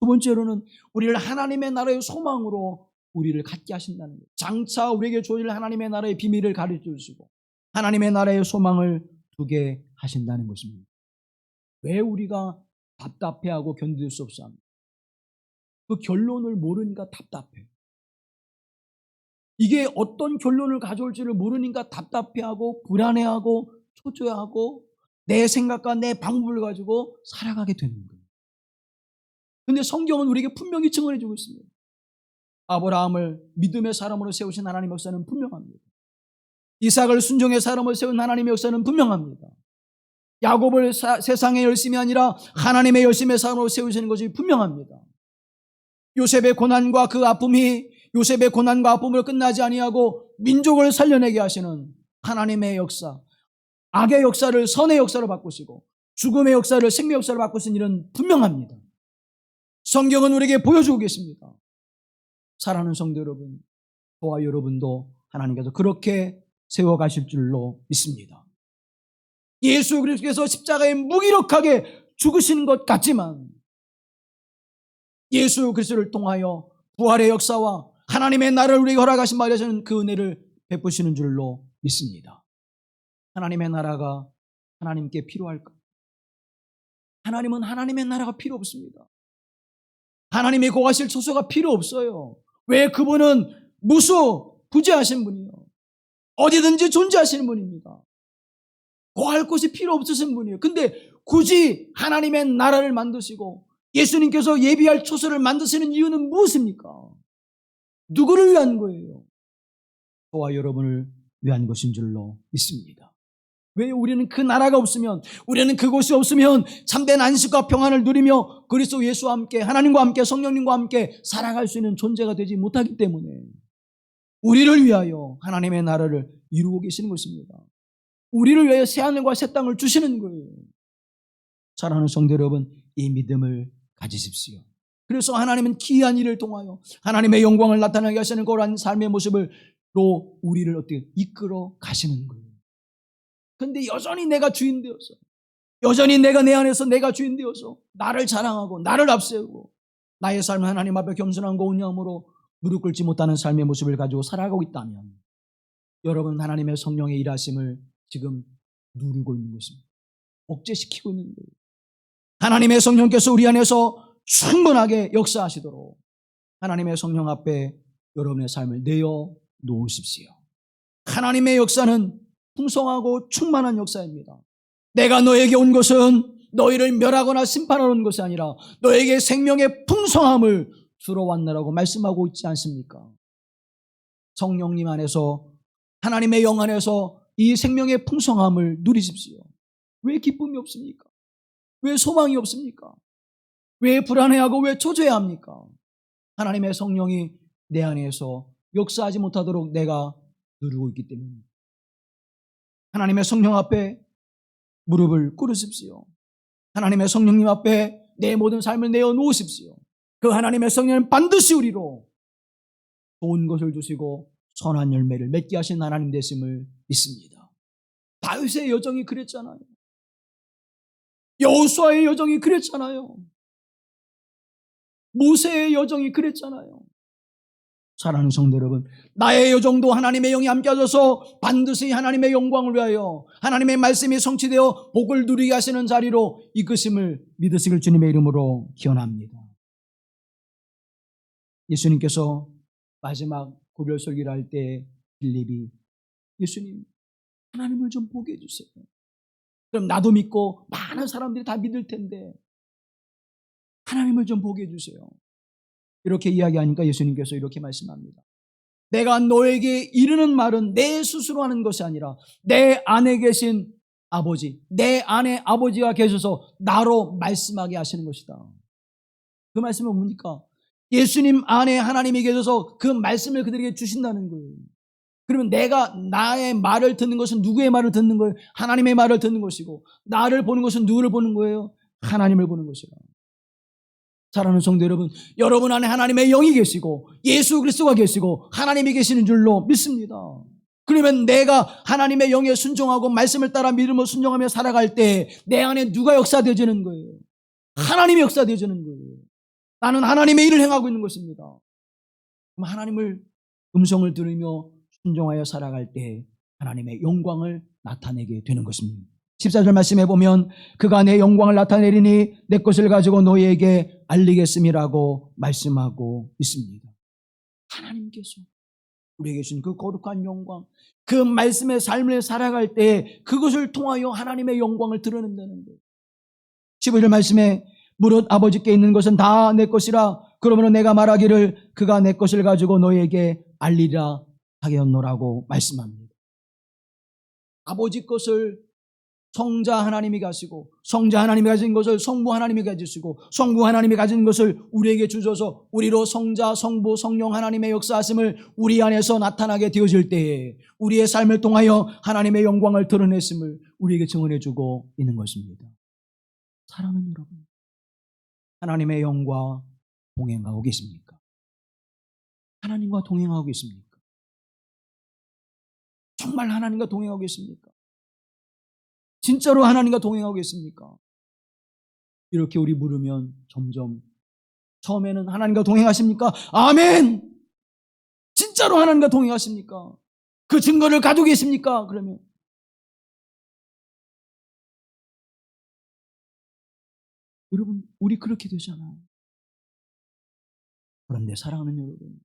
두 번째로는 우리를 하나님의 나라의 소망으로 우리를 갖게 하신다는 거예요. 장차 우리에게 주어질 하나님의 나라의 비밀을 가르쳐 주시고 하나님의 나라의 소망을 두게 하신다는 것입니다. 왜 우리가 답답해하고 견딜 수 없어 합니까? 그 결론을 모르니까 답답해. 이게 어떤 결론을 가져올지를 모르니까 답답해하고 불안해하고 초조해하고 내 생각과 내 방법을 가지고 살아가게 되는 거예요. 그런데 성경은 우리에게 분명히 증언해 주고 있습니다. 아브라함을 믿음의 사람으로 세우신 하나님의 역사는 분명합니다. 이삭을 순종의 사람으로 세운 하나님의 역사는 분명합니다. 야곱을 세상의 열심이 아니라 하나님의 열심의 사람으로 세우시는 것이 분명합니다. 요셉의 고난과 그 아픔이 요셉의 고난과 아픔으로 끝나지 아니하고 민족을 살려내게 하시는 하나님의 역사, 악의 역사를 선의 역사로 바꾸시고 죽음의 역사를 생명의 역사로 바꾸신 일은 분명합니다. 성경은 우리에게 보여주고 계십니다. 사랑하는 성도 여러분, 저와 여러분도 하나님께서 그렇게 세워가실 줄로 믿습니다. 예수 그리스도께서 십자가에 무기력하게 죽으신 것 같지만 예수 그리스도를 통하여 부활의 역사와 하나님의 나라를 우리에게 허락하신 바에서는 그 은혜를 베푸시는 줄로 믿습니다. 하나님의 나라가 하나님께 필요할까? 하나님은 하나님의 나라가 필요 없습니다. 하나님의 고하실 처소가 필요 없어요. 왜? 그분은 무소부재하신 분이요, 어디든지 존재하시는 분입니다. 고할 곳이 필요 없으신 분이에요. 근데 굳이 하나님의 나라를 만드시고 예수님께서 예비할 처소를 만드시는 이유는 무엇입니까? 누구를 위한 거예요? 저와 여러분을 위한 것인 줄로 믿습니다. 왜? 우리는 그 나라가 없으면, 우리는 그곳이 없으면 참된 안식과 평안을 누리며 그리스도 예수와 함께, 하나님과 함께, 성령님과 함께 살아갈 수 있는 존재가 되지 못하기 때문에 우리를 위하여 하나님의 나라를 이루고 계시는 것입니다. 우리를 위하여 새하늘과 새 땅을 주시는 거예요. 사랑하는 성도 여러분, 이 믿음을 가지십시오. 그래서 하나님은 기이한 일을 통하여 하나님의 영광을 나타나게 하시는 그러한 삶의 모습으로 우리를 어떻게 이끌어 가시는 거예요. 그런데 여전히 내가 주인 되어서, 여전히 내가 내 안에서 내가 주인 되어서 나를 자랑하고 나를 앞세우고 나의 삶을 하나님 앞에 겸손함과 온유함으로 무릎 꿇지 못하는 삶의 모습을 가지고 살아가고 있다면 여러분, 하나님의 성령의 일하심을 지금 누르고 있는 것입니다. 억제시키고 있는 거예요. 하나님의 성령께서 우리 안에서 충분하게 역사하시도록 하나님의 성령 앞에 여러분의 삶을 내어 놓으십시오. 하나님의 역사는 풍성하고 충만한 역사입니다. 내가 너에게 온 것은 너희를 멸하거나 심판하러 온 것이 아니라 너에게 생명의 풍성함을 주러 왔느라고 말씀하고 있지 않습니까? 성령님 안에서, 하나님의 영 안에서 이 생명의 풍성함을 누리십시오. 왜 기쁨이 없습니까? 왜 소망이 없습니까? 왜 불안해하고 왜 초조해야 합니까? 하나님의 성령이 내 안에서 역사하지 못하도록 내가 누르고 있기 때문입니다. 하나님의 성령 앞에 무릎을 꿇으십시오. 하나님의 성령님 앞에 내 모든 삶을 내어 놓으십시오. 그 하나님의 성령은 반드시 우리로 좋은 것을 주시고 선한 열매를 맺게 하신 하나님 되심을 믿습니다. 다윗의 여정이 그랬잖아요. 여호수아의 여정이 그랬잖아요. 모세의 여정이 그랬잖아요. 사랑하는 성도 여러분, 나의 여정도 하나님의 영이 함께 하셔서 반드시 하나님의 영광을 위하여 하나님의 말씀이 성취되어 복을 누리게 하시는 자리로 이끄심을 믿으시길 주님의 이름으로 기원합니다. 예수님께서 마지막 고별설교를 할 때 빌립이 예수님, 하나님을 좀 보게 해주세요. 그럼 나도 믿고 많은 사람들이 다 믿을 텐데 하나님을 좀 보게 해주세요. 이렇게 이야기하니까 예수님께서 이렇게 말씀합니다. 내가 너에게 이르는 말은 내 스스로 하는 것이 아니라 내 안에 계신 아버지, 내 안에 아버지가 계셔서 나로 말씀하게 하시는 것이다. 그 말씀은 뭡니까? 예수님 안에 하나님이 계셔서 그 말씀을 그들에게 주신다는 거예요. 그러면 내가 나의 말을 듣는 것은 누구의 말을 듣는 거예요? 하나님의 말을 듣는 것이고, 나를 보는 것은 누구를 보는 거예요? 하나님을 보는 것이다. 사랑하는 성도 여러분, 여러분 안에 하나님의 영이 계시고 예수 그리스도가 계시고 하나님이 계시는 줄로 믿습니다. 그러면 내가 하나님의 영에 순종하고 말씀을 따라 믿음으로 순종하며 살아갈 때 내 안에 누가 역사되어지는 거예요? 하나님이 역사되어지는 거예요. 나는 하나님의 일을 행하고 있는 것입니다. 그럼 하나님을 음성을 들으며 순종하여 살아갈 때 하나님의 영광을 나타내게 되는 것입니다. 14절 말씀해 보면 그가 내 영광을 나타내리니 내 것을 가지고 너희에게 알리겠음이라고 말씀하고 있습니다. 하나님께서 우리에게 주신 그 거룩한 영광, 그 말씀의 삶을 살아갈 때 그것을 통하여 하나님의 영광을 드러낸다는 거예요. 15절 말씀에 무릇 아버지께 있는 것은 다 내 것이라 그러므로 내가 말하기를 그가 내 것을 가지고 너희에게 알리라 하겠노라고 말씀합니다. 아버지 것을 성자 하나님이 가지고 성자 하나님이 가진 것을 성부 하나님이 가지시고 성부 하나님이 가진 것을 우리에게 주셔서 우리로 성자 성부 성령 하나님의 역사하심을 우리 안에서 나타나게 되어질 때에 우리의 삶을 통하여 하나님의 영광을 드러냈음을 우리에게 증언해 주고 있는 것입니다. 사랑하는 여러분, 하나님의 영과 동행하고 계십니까? 하나님과 동행하고 계십니까? 정말 하나님과 동행하고 계십니까? 진짜로 하나님과 동행하고 계십니까? 이렇게 우리 물으면 점점 처음에는 하나님과 동행하십니까? 아멘! 진짜로 하나님과 동행하십니까? 그 증거를 가지고 계십니까? 그러면 여러분, 우리 그렇게 되잖아요. 그런데 사랑하는 여러분,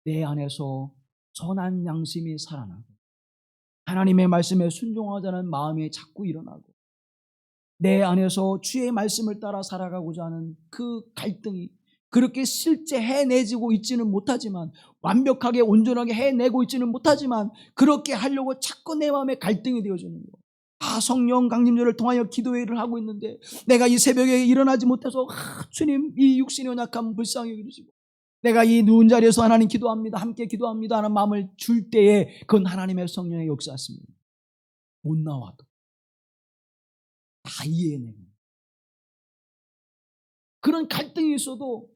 내 안에서 선한 양심이 살아나고 하나님의 말씀에 순종하자는 마음이 자꾸 일어나고 내 안에서 주의 말씀을 따라 살아가고자 하는 그 갈등이 그렇게 실제 해내지고 있지는 못하지만 완벽하게 온전하게 해내고 있지는 못하지만 그렇게 하려고 자꾸 내 마음에 갈등이 되어지는 거예요. 성령 강림절을 통하여 기도회를 하고 있는데 내가 이 새벽에 일어나지 못해서 주님 이 육신의 연약함 불쌍히 여기시고 내가 이 누운 자리에서 하나님 기도합니다. 함께 기도합니다 하는 마음을 줄 때에 그건 하나님의 성령의 역사였습니다. 못 나와도 다 이해해내는 그런 갈등이 있어도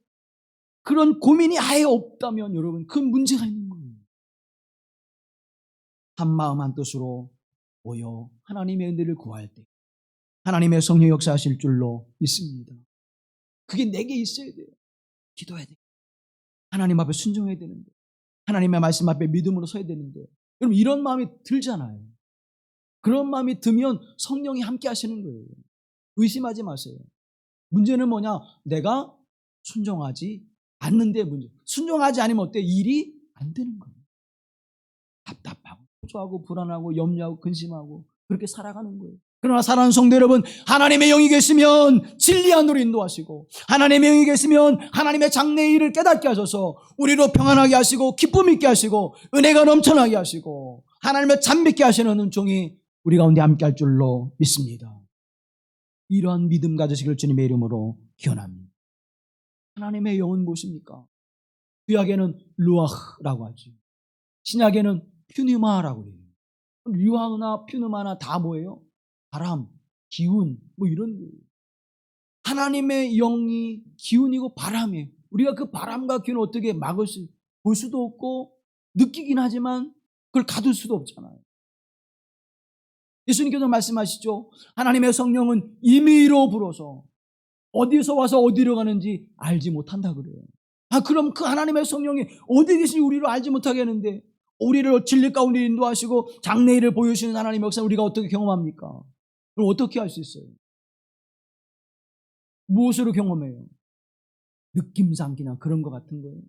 그런 고민이 아예 없다면 여러분 그 문제가 있는 거예요. 한 마음 한 뜻으로 모여 하나님의 은혜를 구할 때 하나님의 성령 역사하실 줄로 믿습니다. 그게 내게 있어야 돼요. 기도해야 돼요. 하나님 앞에 순종해야 되는데 하나님의 말씀 앞에 믿음으로 서야 되는데 여러분 이런 마음이 들잖아요. 그런 마음이 들면 성령이 함께 하시는 거예요. 의심하지 마세요. 문제는 뭐냐? 내가 순종하지 않는데 문제. 순종하지 않으면 어때? 일이 안 되는 거예요. 답답하고 초조하고 불안하고 염려하고 근심하고 그렇게 살아가는 거예요. 그러나 사랑하는 성도 여러분, 하나님의 영이 계시면 진리 안으로 인도하시고 하나님의 영이 계시면 하나님의 장래의 일을 깨닫게 하셔서 우리로 평안하게 하시고 기쁨 있게 하시고 은혜가 넘쳐나게 하시고 하나님의 잠밌게 하시는 은총이 우리 가운데 함께 할 줄로 믿습니다. 이러한 믿음 가지시길 주님의 이름으로 기원합니다. 하나님의 영은 무엇입니까? 구약에는 루아흐라고 하죠. 신약에는 퓨니마라고 해요. 루아흐나 퓨니마나 다 뭐예요? 바람, 기운 뭐 이런 거예요. 하나님의 영이 기운이고 바람이에요. 우리가 그 바람과 기운을 어떻게 볼 수도 없고 느끼긴 하지만 그걸 가둘 수도 없잖아요. 예수님께서 말씀하시죠. 하나님의 성령은 임의로 불어서 어디서 와서 어디로 가는지 알지 못한다 그래요. 그럼 그 하나님의 성령이 어디 계신지 우리를 알지 못하게 하는데 우리를 진리 가운데 인도하시고 장래일을 보여주시는 하나님의 역사를 우리가 어떻게 경험합니까? 그럼 어떻게 할 수 있어요? 무엇으로 경험해요? 느낌상 그냥 그런 것 같은 거예요.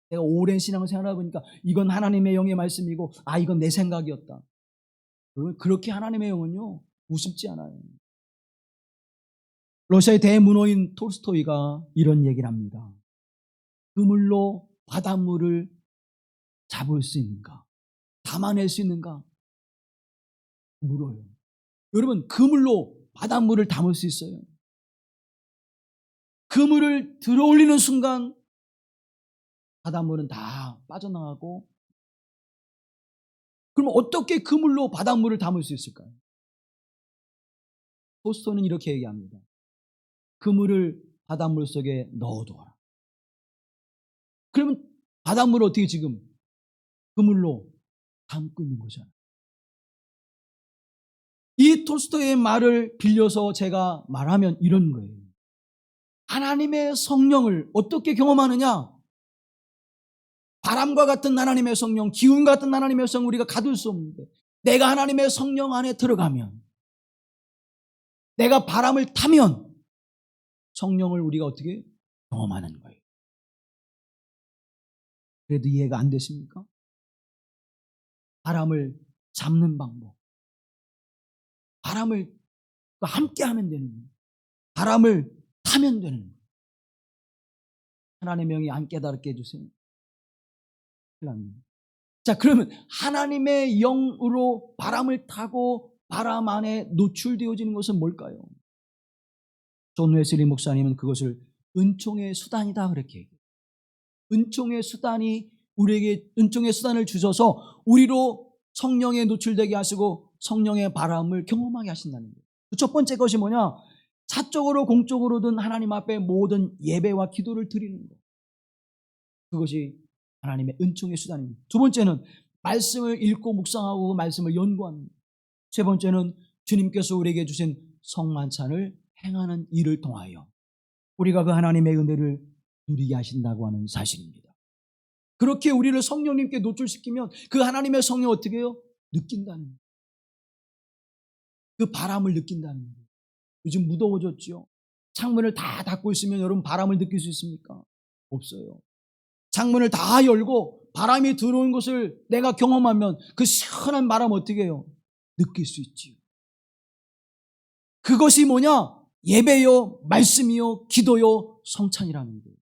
내가 오랜 신앙생활을 해보니까 이건 하나님의 영의 말씀이고 이건 내 생각이었다. 그렇게 하나님의 영은요 우습지 않아요. 러시아의 대문호인 톨스토이가 이런 얘기를 합니다. 그물로 바닷물을 잡을 수 있는가? 담아낼 수 있는가? 물어요. 여러분 그물로 바닷물을 담을 수 있어요? 그물을 들어올리는 순간 바닷물은 다 빠져나가고 그럼 어떻게 그물로 바닷물을 담을 수 있을까요? 톨스토이는 이렇게 얘기합니다. 그물을 바닷물 속에 넣어두어라. 그러면 바닷물을 어떻게 지금 그물로 담고 있는 거잖아요. 이 톨스토이의 말을 빌려서 제가 말하면 이런 거예요. 하나님의 성령을 어떻게 경험하느냐? 바람과 같은 하나님의 성령, 기운 같은 하나님의 성령 우리가 가둘 수 없는데, 내가 하나님의 성령 안에 들어가면, 내가 바람을 타면 성령을 우리가 어떻게 경험하는 거예요. 그래도 이해가 안 되십니까? 바람을 잡는 방법, 바람을 함께 하면 되는 거예요. 바람을 타면 되는 거예요. 하나님의 영이 안 깨달게 해주세요. 자, 그러면 하나님의 영으로 바람을 타고 바람 안에 노출되어지는 것은 뭘까요? 존 웨슬리 목사님은 그것을 은총의 수단이다 그렇게 얘기해요. 은총의 수단이 우리에게 은총의 수단을 주셔서 우리로 성령에 노출되게 하시고 성령의 바람을 경험하게 하신다는 거예요. 첫 번째 것이 뭐냐? 사적으로 공적으로든 하나님 앞에 모든 예배와 기도를 드리는 것. 그것이 하나님의 은총의 수단입니다. 두 번째는 말씀을 읽고 묵상하고 그 말씀을 연구하는 것. 세 번째는 주님께서 우리에게 주신 성만찬을 행하는 일을 통하여 우리가 그 하나님의 은혜를 누리게 하신다고 하는 사실입니다. 그렇게 우리를 성령님께 노출시키면 그 하나님의 성령 어떻게 해요? 느낀다는 거예요. 그 바람을 느낀다는 거예요. 요즘 무더워졌죠? 창문을 다 닫고 있으면 여러분 바람을 느낄 수 있습니까? 없어요. 창문을 다 열고 바람이 들어오는 것을 내가 경험하면 그 시원한 바람 어떻게 해요? 느낄 수 있지요. 그것이 뭐냐? 예배요, 말씀이요, 기도요, 성찬이라는 거예요.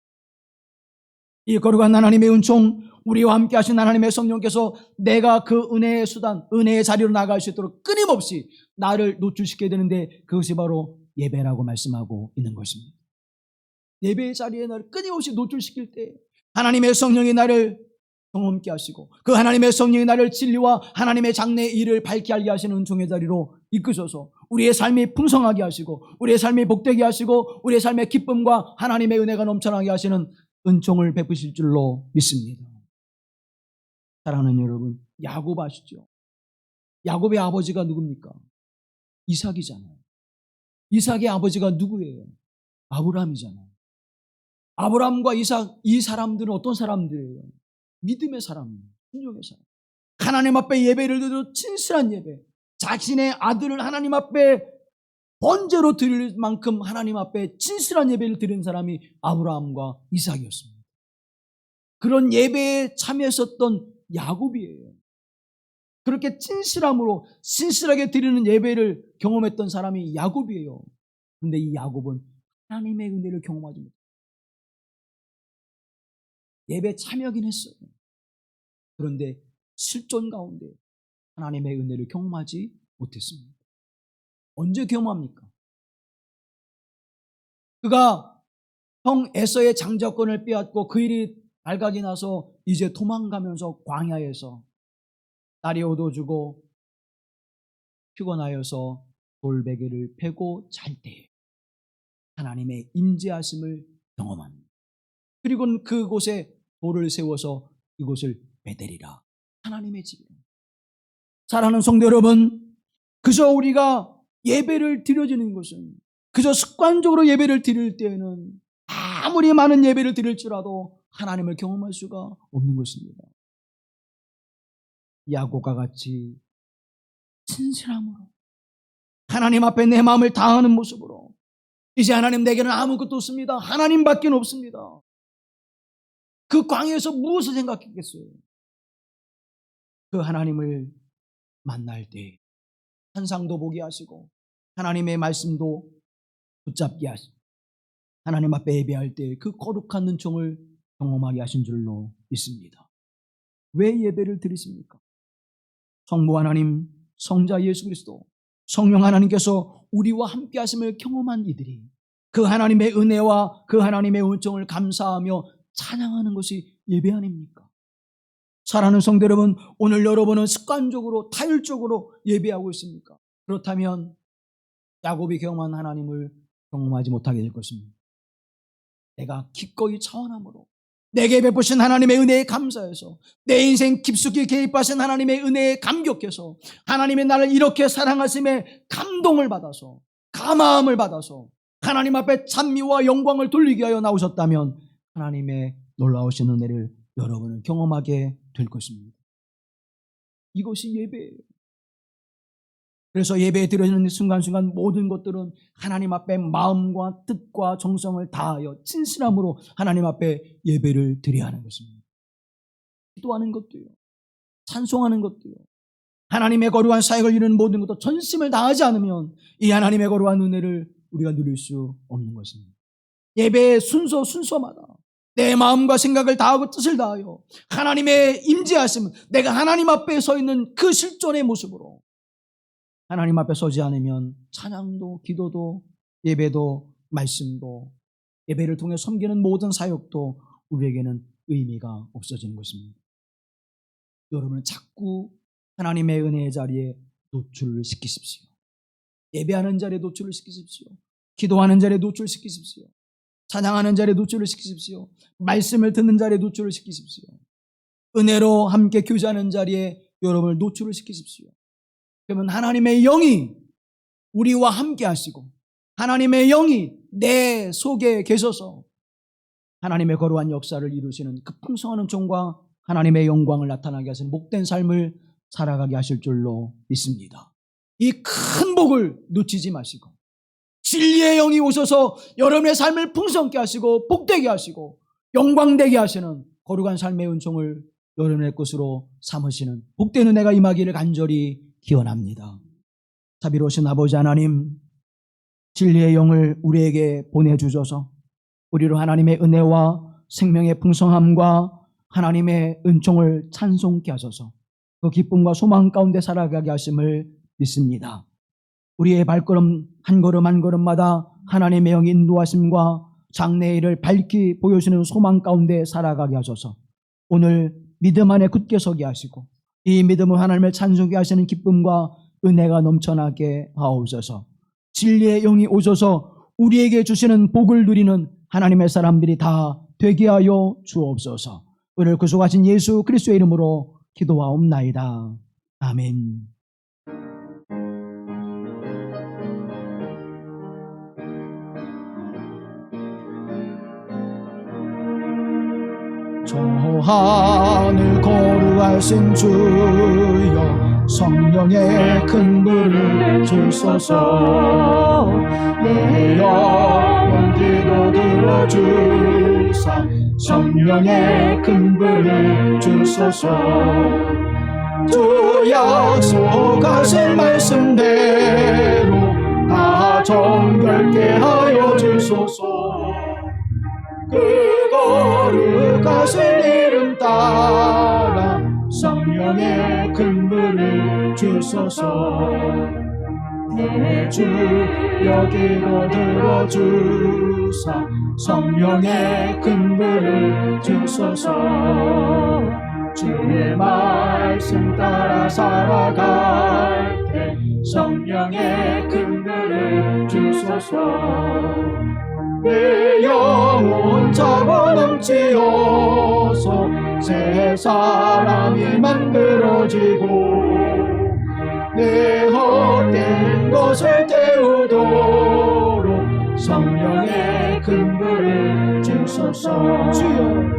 이 거룩한 하나님의 은총, 우리와 함께 하신 하나님의 성령께서 내가 그 은혜의 수단, 은혜의 자리로 나갈 수 있도록 끊임없이 나를 노출시켜야 되는데 그것이 바로 예배라고 말씀하고 있는 것입니다. 예배의 자리에 나를 끊임없이 노출시킬 때 하나님의 성령이 나를 경험케 하시고 그 하나님의 성령이 나를 진리와 하나님의 장래의 일을 밝게 알게 하시는 은총의 자리로 이끄셔서 우리의 삶이 풍성하게 하시고 우리의 삶이 복되게 하시고 우리의 삶의 기쁨과 하나님의 은혜가 넘쳐나게 하시는 은총을 베푸실 줄로 믿습니다. 사랑하는 여러분, 야곱 아시죠? 야곱의 아버지가 누굽니까? 이삭이잖아요. 이삭의 아버지가 누구예요? 아브라함이잖아요. 아브라함과 이삭, 이 사람들은 어떤 사람들이에요? 믿음의 사람이에요. 순종의 사람. 하나님 앞에 예배를 드려 진실한 예배. 자신의 아들을 하나님 앞에 번제로 드릴 만큼 하나님 앞에 진실한 예배를 드린 사람이 아브라함과 이삭이었습니다. 그런 예배에 참여했었던 야곱이에요. 그렇게 진실함으로 신실하게 드리는 예배를 경험했던 사람이 야곱이에요. 그런데 이 야곱은 하나님의 은혜를 경험하지 못했어요. 예배 참여하긴 했어요. 그런데 실존 가운데 하나님의 은혜를 경험하지 못했습니다. 언제 경험합니까? 그가 형 에서의 장자권을 빼앗고 그 일이 발각이 나서 이제 도망가면서 광야에서 날이 어두워지고 피곤하여서 돌베개를 펴고 잘 때 하나님의 임재하심을 경험합니다. 그리고 그곳에 돌을 세워서 이곳을 베델이라 하나님의 집이라. 사랑하는 성도 여러분, 그저 우리가 예배를 드려지는 것은 그저 습관적으로 예배를 드릴 때에는 아무리 많은 예배를 드릴지라도 하나님을 경험할 수가 없는 것입니다. 야곱과 같이 진실함으로 하나님 앞에 내 마음을 다하는 모습으로 이제 하나님 내게는 아무것도 없습니다. 하나님밖에 없습니다. 그 광야에서 무엇을 생각했겠어요? 그 하나님을 만날 때 환상도 보게 하시고 하나님의 말씀도 붙잡게 하시고 하나님 앞에 예배할 때 그 거룩한 은총을 경험하게 하신 줄로 믿습니다. 왜 예배를 드리십니까? 성부 하나님, 성자 예수 그리스도, 성령 하나님께서 우리와 함께 하심을 경험한 이들이 그 하나님의 은혜와 그 하나님의 은총을 감사하며 찬양하는 것이 예배 아닙니까? 사랑하는 성도 여러분, 오늘 여러분은 습관적으로 타율적으로 예배하고 있습니까? 그렇다면 야곱이 경험한 하나님을 경험하지 못하게 될 것입니다. 내가 기꺼이 차원함으로 내게 베푸신 하나님의 은혜에 감사해서 내 인생 깊숙이 개입하신 하나님의 은혜에 감격해서 하나님의 나를 이렇게 사랑하심에 감동을 받아서 감화함을 받아서 하나님 앞에 찬미와 영광을 돌리게 하여 나오셨다면 하나님의 놀라우신 은혜를 여러분은 경험하게 될 것입니다. 이것이 예배예요. 그래서 예배에 들어있는 순간순간 모든 것들은 하나님 앞에 마음과 뜻과 정성을 다하여 진실함으로 하나님 앞에 예배를 드려야 하는 것입니다. 기도하는 것도요, 찬송하는 것도요, 하나님의 거룩한 사역을 이루는 모든 것도 전심을 다하지 않으면 이 하나님의 거룩한 은혜를 우리가 누릴 수 없는 것입니다. 예배의 순서마다 내 마음과 생각을 다하고 뜻을 다하여 하나님의 임재하심, 내가 하나님 앞에 서 있는 그 실존의 모습으로 하나님 앞에 서지 않으면 찬양도, 기도도, 예배도, 말씀도, 예배를 통해 섬기는 모든 사역도 우리에게는 의미가 없어지는 것입니다. 여러분은 자꾸 하나님의 은혜의 자리에 노출을 시키십시오. 예배하는 자리에 노출을 시키십시오. 기도하는 자리에 노출을 시키십시오. 찬양하는 자리에 노출을 시키십시오. 말씀을 듣는 자리에 노출을 시키십시오. 은혜로 함께 교제하는 자리에 여러분을 노출을 시키십시오. 그러면 하나님의 영이 우리와 함께 하시고 하나님의 영이 내 속에 계셔서 하나님의 거룩한 역사를 이루시는 그 풍성한 은총과 하나님의 영광을 나타나게 하시는 복된 삶을 살아가게 하실 줄로 믿습니다. 이 큰 복을 놓치지 마시고 진리의 영이 오셔서 여러분의 삶을 풍성케 하시고 복되게 하시고 영광되게 하시는 거룩한 삶의 은총을 여러분의 것으로 삼으시는 복된 은혜가 임하기를 간절히 기원합니다. 자비로우신 아버지 하나님, 진리의 영을 우리에게 보내주셔서 우리로 하나님의 은혜와 생명의 풍성함과 하나님의 은총을 찬송케 하셔서 그 기쁨과 소망 가운데 살아가게 하심을 믿습니다. 우리의 발걸음 한 걸음 한 걸음마다 하나님의 영의 인도하심과 장래의 일을 밝히 보여주는 소망 가운데 살아가게 하셔서 오늘 믿음 안에 굳게 서게 하시고 이 믿음을 하나님을 찬송케 하시는 기쁨과 은혜가 넘쳐나게 하옵소서. 진리의 영이 오셔서 우리에게 주시는 복을 누리는 하나님의 사람들이 다 되게 하여 주옵소서. 우리를 구속하신 예수 그리스도의 이름으로 기도하옵나이다. 아멘. 저 하늘 거룩하신 주여 성령의 큰 불을 주소서. 내 영혼 기도 들어주사 성령의 큰 불을 주소서. 주 약속하신 말씀대로 다 정결케 하여 주소서. 그 거룩하신 이름 따라 성령의 큰 불을 주소서. 내 주 여기로 들어주사 성령의 큰 불을 주소서. 주의 말씀 따라 살아갈 때 성령의 큰 불을 주소서. 내 영혼 차고 넘치어서 새 사람이 만들어지고 내 헛된 것을 태우도록 성령의 큰 불을 주소서. 주여